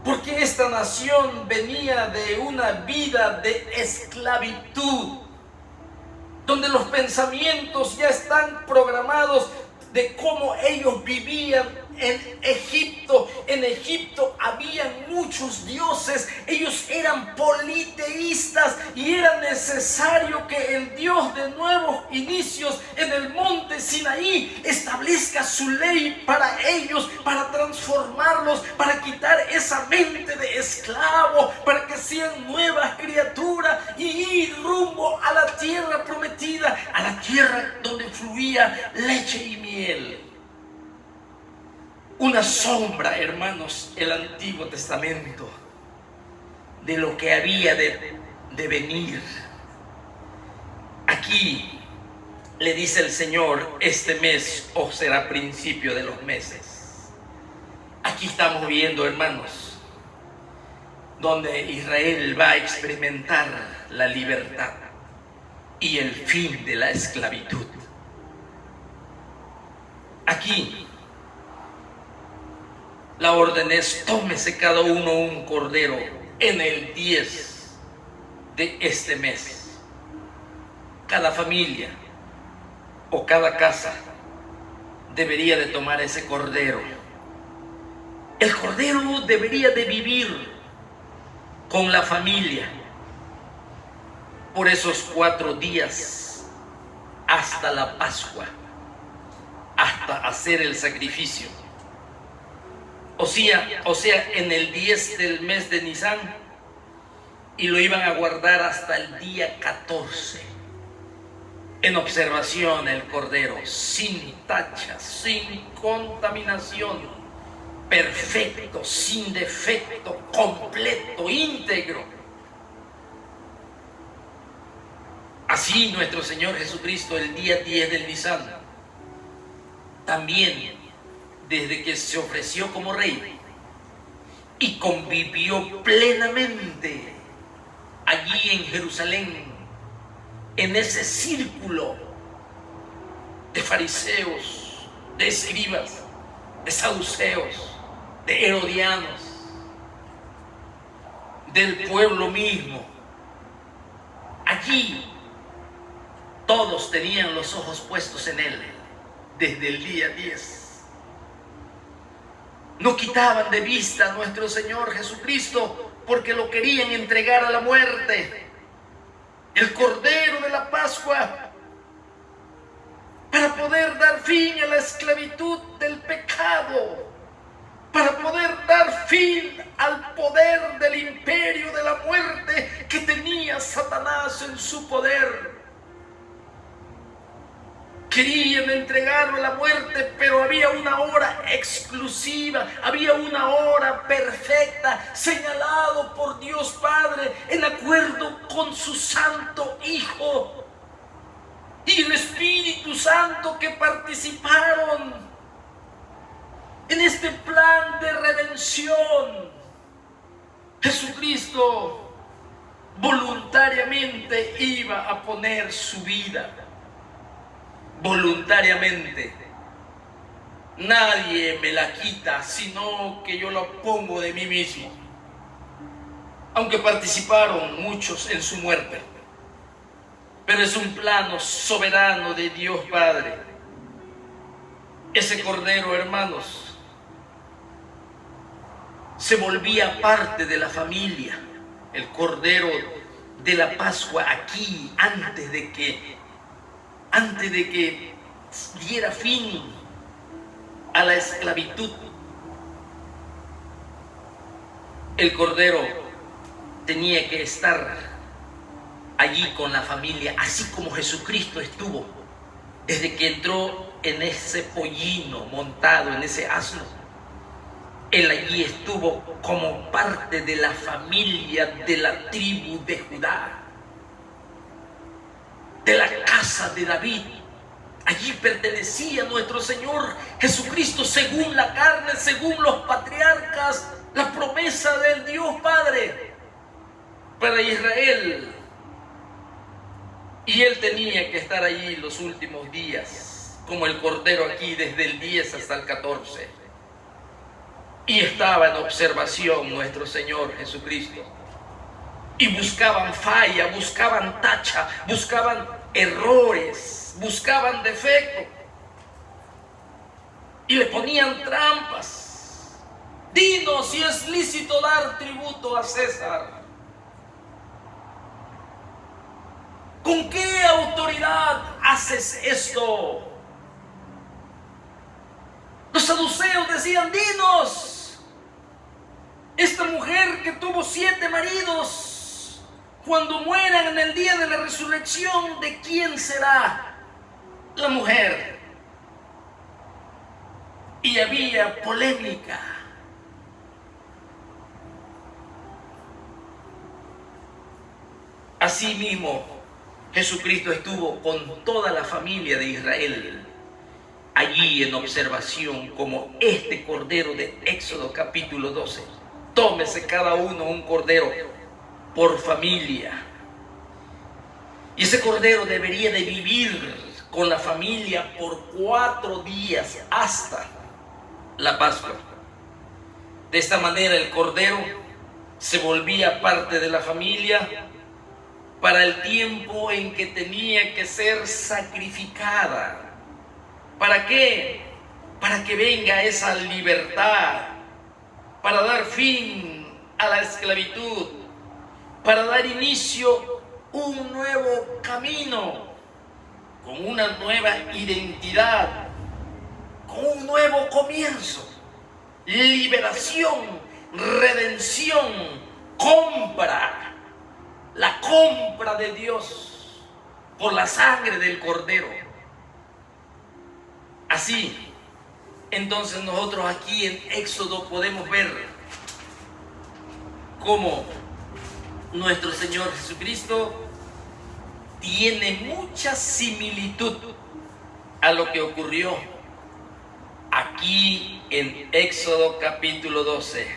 Porque esta nación venía de una vida de esclavitud, donde los pensamientos ya están programados de cómo ellos vivían en Egipto. En Egipto habían muchos dioses, ellos eran politeístas y era necesario que el Dios de nuevos inicios en el monte Sinaí establezca su ley para ellos, para transformarlos, para quitar esa mente de esclavo, para que sean nuevas criaturas y ir rumbo a la tierra prometida, a la tierra donde fluía leche y miel. Una sombra, hermanos, el Antiguo Testamento de lo que había de venir. Aquí le dice el Señor: este mes os será principio de los meses. Aquí estamos viendo, hermanos, donde Israel va a experimentar la libertad y el fin de la esclavitud. Aquí la orden es: tómese cada uno un cordero en el 10 de este mes. Cada familia o cada casa debería de tomar ese cordero. El cordero debería de vivir con la familia por esos 4 días hasta la Pascua, hasta hacer el sacrificio. O sea, en el 10 del mes de Nisan, y lo iban a guardar hasta el día 14, en observación el cordero, sin tacha, sin contaminación, perfecto, sin defecto, completo, íntegro. Así nuestro Señor Jesucristo el día 10 del Nisan, también desde que se ofreció como rey y convivió plenamente allí en Jerusalén, en ese círculo de fariseos, de escribas, de saduceos, de herodianos, del pueblo mismo. Allí todos tenían los ojos puestos en él desde el día 10. No quitaban de vista a nuestro Señor Jesucristo porque lo querían entregar a la muerte. El Cordero de la Pascua, para poder dar fin a la esclavitud del pecado, para poder dar fin al poder del imperio de la muerte que tenía Satanás en su poder. Querían entregarlo a la muerte, pero había una hora exclusiva, había una hora perfecta, señalado por Dios Padre, en acuerdo con su Santo Hijo y el Espíritu Santo, que participaron en este plan de redención. Jesucristo voluntariamente iba a poner su vida. Voluntariamente. Nadie me la quita, sino que yo la pongo de mí mismo. Aunque participaron muchos en su muerte, pero es un plano soberano de Dios Padre. Ese cordero, hermanos, se volvía parte de la familia. El cordero de la Pascua aquí, antes de que diera fin a la esclavitud, el cordero tenía que estar allí con la familia, así como Jesucristo estuvo desde que entró en ese pollino montado, en ese asno. Él allí estuvo como parte de la familia de la tribu de Judá, de la casa de David. Allí pertenecía nuestro Señor Jesucristo según la carne, según los patriarcas, la promesa del Dios Padre para Israel. Y Él tenía que estar allí los últimos días, como el Cordero aquí, desde el 10 hasta el 14. Y estaba en observación nuestro Señor Jesucristo. Y buscaban falla, buscaban tacha, buscaban errores, buscaban defecto. Y le ponían trampas. Dinos si es lícito dar tributo a César. ¿Con qué autoridad haces esto? Los saduceos decían: dinos, esta mujer que tuvo 7 maridos, cuando mueran en el día de la resurrección, ¿de quién será la mujer? Y había polémica. Asimismo, Jesucristo estuvo con toda la familia de Israel allí en observación, como este cordero de Éxodo capítulo 12. Tómese cada uno un cordero por familia. Y ese cordero debería de vivir con la familia por 4 días hasta la Pascua. De esta manera el cordero se volvía parte de la familia para el tiempo en que tenía que ser sacrificada. ¿Para qué? Para que venga esa libertad, para dar fin a la esclavitud, para dar inicio a un nuevo camino, con una nueva identidad, con un nuevo comienzo, liberación, redención, compra. La compra de Dios por la sangre del Cordero. Así, entonces nosotros aquí en Éxodo podemos ver cómo nuestro Señor Jesucristo tiene mucha similitud a lo que ocurrió aquí en Éxodo capítulo 12.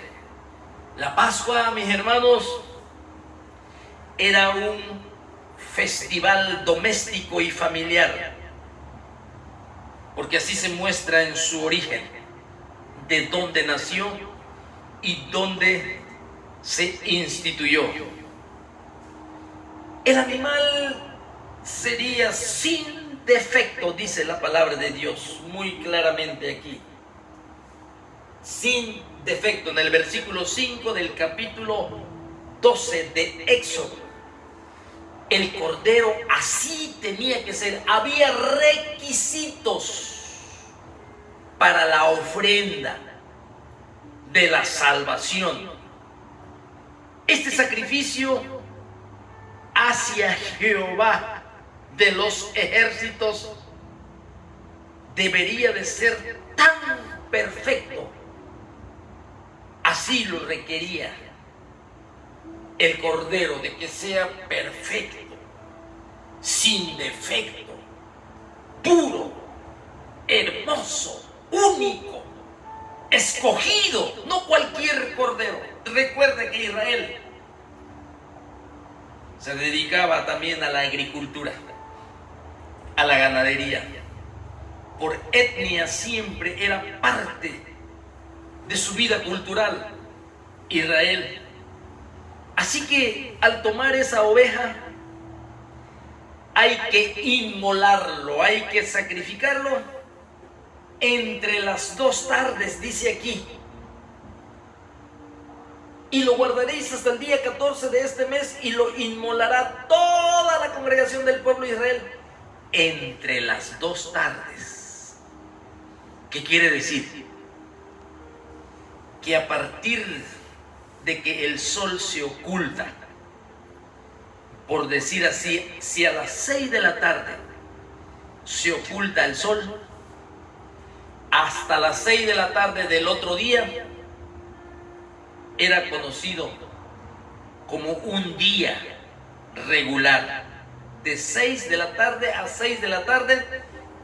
La Pascua, mis hermanos, era un festival doméstico y familiar, porque así se muestra en su origen, de dónde nació y dónde se instituyó. El animal sería sin defecto, dice la palabra de Dios muy claramente aquí. Sin defecto, en el versículo 5 del capítulo 12 de Éxodo. El cordero así tenía que ser. Había requisitos para la ofrenda de la salvación. Este sacrificio hacia Jehová de los ejércitos debería de ser tan perfecto. Así lo requería el Cordero, de que sea perfecto, sin defecto, puro, hermoso, único, escogido, no cualquier cordero. Recuerde que Israel se dedicaba también a la agricultura, a la ganadería. Por etnia siempre era parte de su vida cultural Israel. Así que al tomar esa oveja hay que inmolarlo, hay que sacrificarlo entre las 2 tardes, dice aquí. Y lo guardaréis hasta el día 14 de este mes, y lo inmolará toda la congregación del pueblo de Israel entre las 2 tardes. ¿Qué quiere decir? Que a partir de que el sol se oculta, por decir así, si a las 6 de la tarde se oculta el sol, hasta las 6 de la tarde del otro día era conocido como un día regular. De 6 de la tarde a 6 de la tarde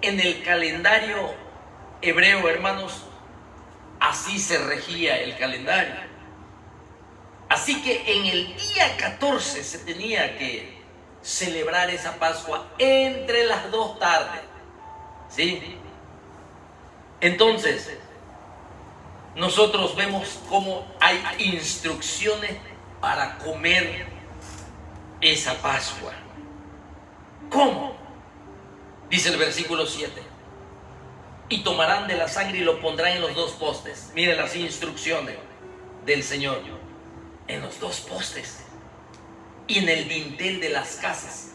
en el calendario hebreo, hermanos, así se regía el calendario. Así que en el día 14 se tenía que celebrar esa Pascua entre las 2 tardes. ¿Sí? Entonces, nosotros vemos cómo hay instrucciones para comer esa Pascua. ¿Cómo? Dice el versículo 7. Y tomarán de la sangre y lo pondrán en los 2 postes. Miren las instrucciones del Señor. En los 2 postes y en el dintel de las casas,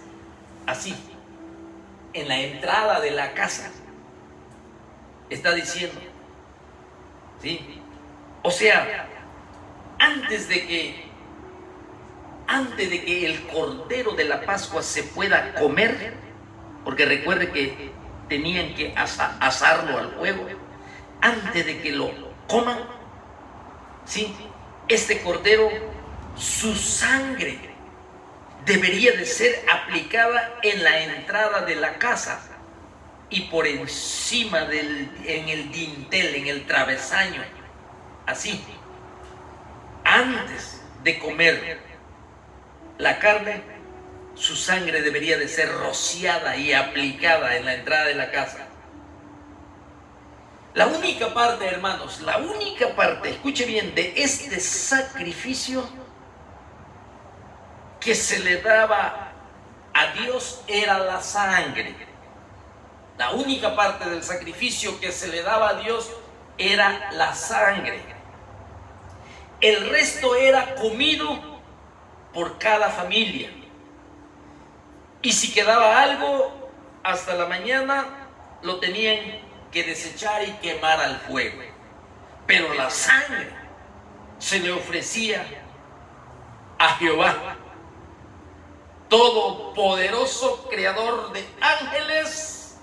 así, en la entrada de la casa, está diciendo, ¿sí? O sea, antes de que el cordero de la Pascua se pueda comer, porque recuerde que tenían que asarlo al fuego, antes de que lo coman, ¿sí? Este cordero, su sangre debería de ser aplicada en la entrada de la casa y por encima en el dintel, en el travesaño, así. Antes de comer la carne, su sangre debería de ser rociada y aplicada en la entrada de la casa. La única parte, hermanos, la única parte, escuche bien, de este sacrificio que se le daba a Dios era la sangre. La única parte del sacrificio que se le daba a Dios era la sangre. El resto era comido por cada familia. Y si quedaba algo, hasta la mañana lo tenían que desechar y quemar al fuego. Pero la sangre se le ofrecía a Jehová, todopoderoso, creador de ángeles,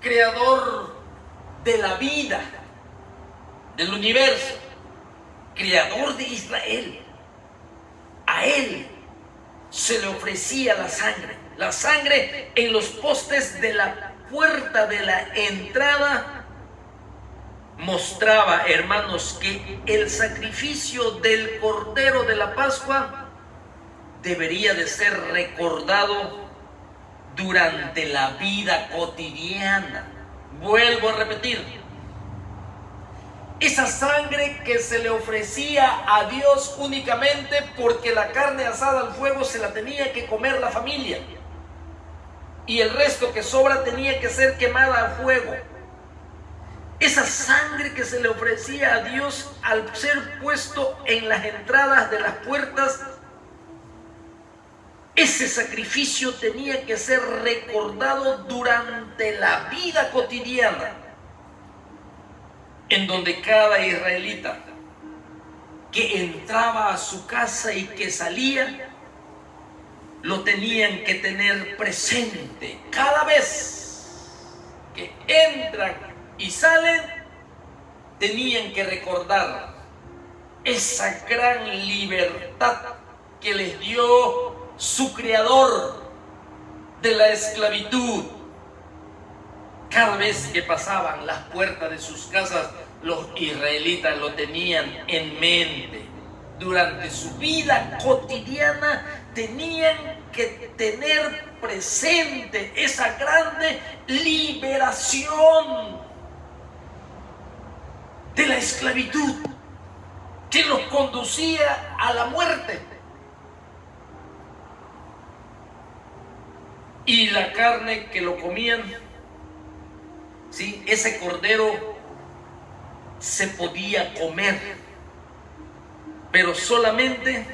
creador de la vida, del universo, creador de Israel. A él se le ofrecía la sangre en los postes de la puerta de la entrada. Mostraba, hermanos, que el sacrificio del Cordero de la Pascua debería de ser recordado durante la vida cotidiana. Vuelvo a repetir, esa sangre que se le ofrecía a Dios únicamente porque la carne asada al fuego se la tenía que comer la familia, y el resto que sobra tenía que ser quemada al fuego. Esa sangre que se le ofrecía a Dios al ser puesto en las entradas de las puertas, ese sacrificio tenía que ser recordado durante la vida cotidiana, en donde cada israelita que entraba a su casa y que salía, lo tenían que tener presente. Cada vez que entra entran y salen, tenían que recordar esa gran libertad que les dio su Creador de la esclavitud. Cada vez que pasaban las puertas de sus casas, los israelitas lo tenían en mente. Durante su vida cotidiana tenían que tener presente esa grande liberación de la esclavitud que los conducía a la muerte. Y la carne que lo comían, ¿sí?, ese cordero se podía comer, pero solamente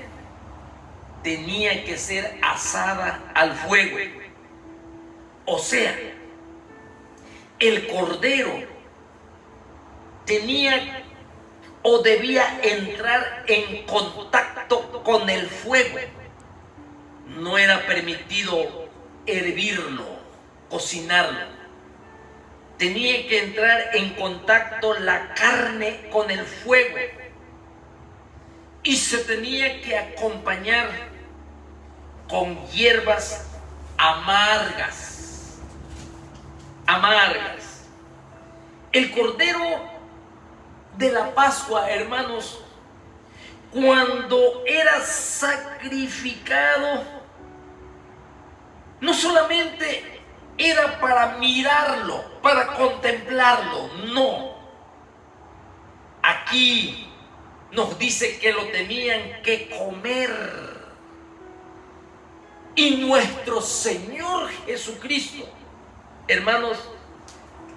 tenía que ser asada al fuego. O sea, el cordero tenía o debía entrar en contacto con el fuego. No era permitido hervirlo, cocinarlo. Tenía que entrar en contacto la carne con el fuego. Y se tenía que acompañar con hierbas amargas. Amargas. El cordero de la Pascua, hermanos, cuando era sacrificado, no solamente era para mirarlo, para contemplarlo, no. Aquí nos dice que lo tenían que comer. Y nuestro Señor Jesucristo, hermanos,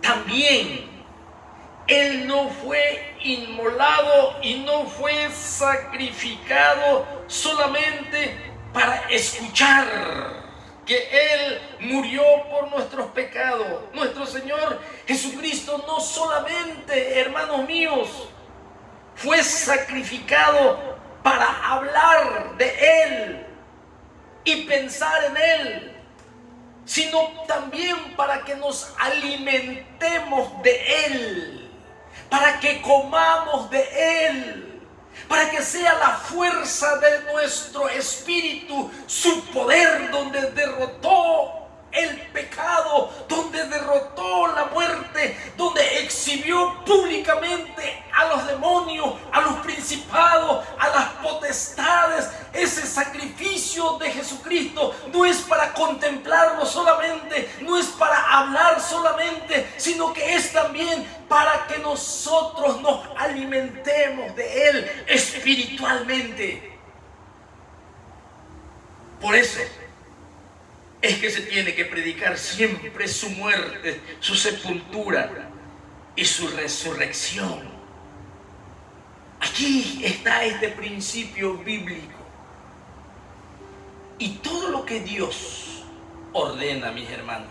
también Él no fue inmolado y no fue sacrificado solamente para escuchar que Él murió por nuestros pecados. Nuestro Señor Jesucristo no solamente, hermanos míos, fue sacrificado para hablar de Él y pensar en Él, sino también para que nos alimentemos de Él, para que comamos de Él, para que sea la fuerza de nuestro espíritu, su poder donde derrotó el pecado, donde derrotó la muerte, donde exhibió públicamente a los demonios, a los principados, a las potestades. Ese sacrificio de Jesucristo no es para contemplarlo solamente, no es para hablar solamente, sino que es también para que nosotros nos alimentemos de Él espiritualmente. Por eso es que se tiene que predicar siempre su muerte, su sepultura y su resurrección. Aquí está este principio bíblico. Y todo lo que Dios ordena, mis hermanos,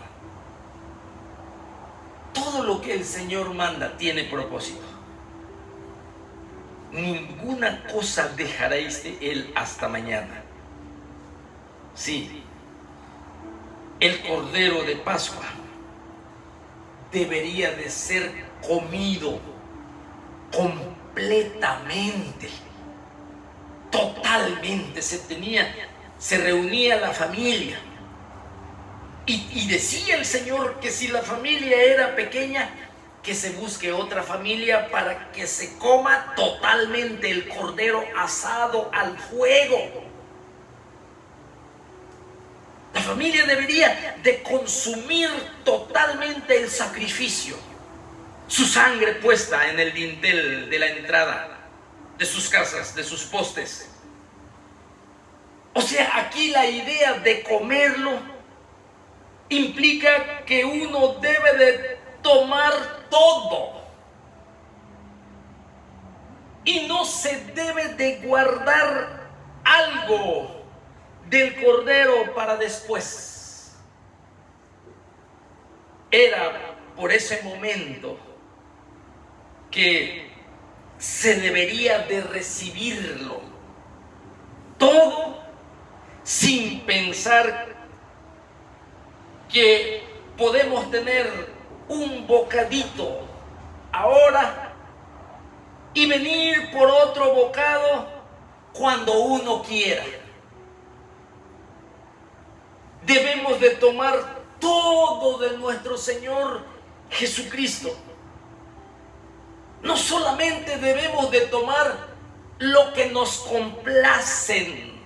todo lo que el Señor manda tiene propósito. Ninguna cosa dejaréis de Él hasta mañana. Sí. El cordero de Pascua debería de ser comido completamente, totalmente. Se reunía la familia y decía el Señor que si la familia era pequeña, que se busque otra familia para que se coma totalmente el cordero asado al fuego. La familia debería de consumir totalmente el sacrificio, su sangre puesta en el dintel de la entrada de sus casas, de sus postes. O sea, aquí la idea de comerlo implica que uno debe de tomar todo y no se debe de guardar algo del cordero para después. Era por ese momento que se debería de recibirlo todo sin pensar que podemos tener un bocadito ahora y venir por otro bocado cuando uno quiera. Debemos de tomar todo de nuestro Señor Jesucristo. No solamente debemos de tomar lo que nos complacen.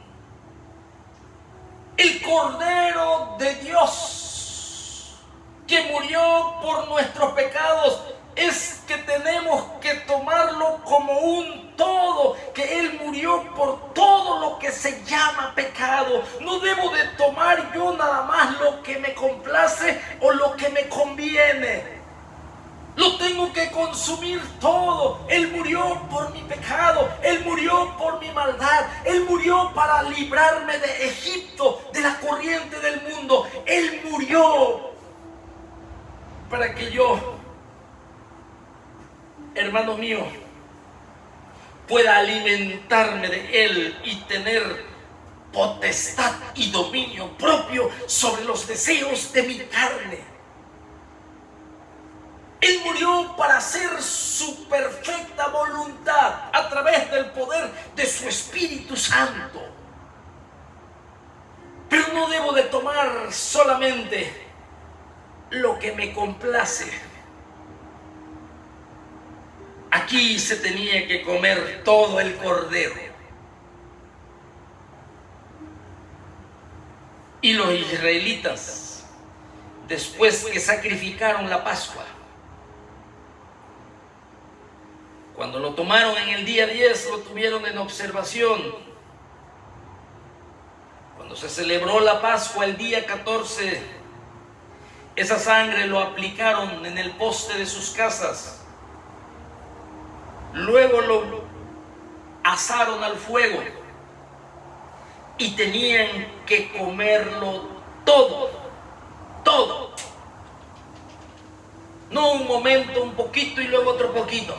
El Cordero de Dios que murió por nuestros pecados, es que tenemos que tomarlo como un todo, que Él murió por todo lo que se llama pecado. No debo de tomar yo nada más lo que me complace o lo que me conviene. Lo tengo que consumir todo. Él murió por mi pecado. Él murió por mi maldad. Él murió para librarme de Egipto, de la corriente del mundo. Él murió para que yo, hermano mío, pueda alimentarme de Él y tener potestad y dominio propio sobre los deseos de mi carne. Él murió para hacer su perfecta voluntad a través del poder de su Espíritu Santo. Pero no debo de tomar solamente lo que me complace. Aquí se tenía que comer todo el cordero. Y los israelitas, después que sacrificaron la Pascua, cuando lo tomaron en el día 10, lo tuvieron en observación. Cuando se celebró la Pascua el día 14, esa sangre lo aplicaron en el poste de sus casas. Luego lo asaron al fuego y tenían que comerlo todo, todo. No un momento, un poquito y luego otro poquito.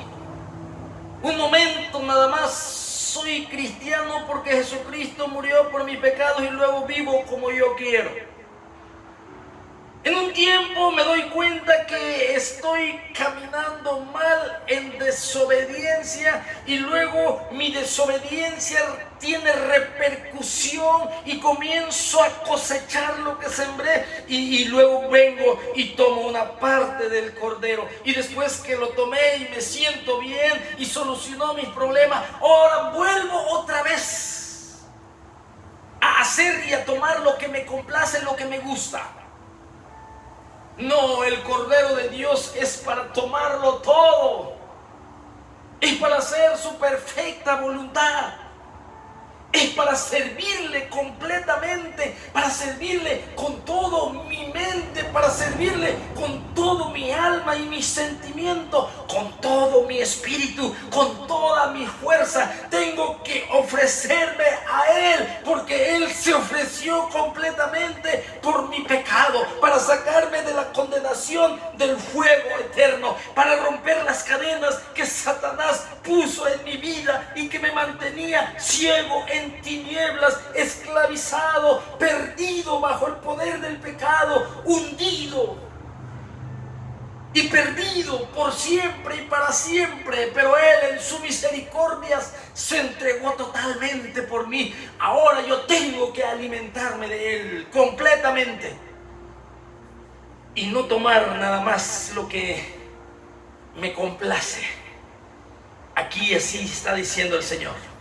Un momento nada más, soy cristiano porque Jesucristo murió por mis pecados y luego vivo como yo quiero. En un tiempo me doy cuenta que estoy caminando mal en desobediencia y luego mi desobediencia tiene repercusión y comienzo a cosechar lo que sembré y luego vengo y tomo una parte del cordero y después que lo tomé y me siento bien y solucionó mis problemas, ahora vuelvo otra vez a hacer y a tomar lo que me complace, lo que me gusta. No, el Cordero de Dios es para tomarlo todo. Es para hacer su perfecta voluntad. Es para servirle completamente, para servirle con todo mi mente, para servirle con todo mi alma y mi sentimiento, con todo mi espíritu, con toda mi fuerza. Tengo que ofrecerme a Él, porque Él se ofreció completamente por mi pecado, para sacarme de la condenación del fuego eterno, para romper las cadenas que Satanás puso en mi vida y que me mantenía ciego en tinieblas, esclavizado, perdido bajo el poder del pecado, hundido y perdido por siempre y para siempre. Pero Él en su misericordia se entregó totalmente por mí. Ahora yo tengo que alimentarme de Él completamente y no tomar nada más lo que me complace. Aquí así está diciendo el Señor.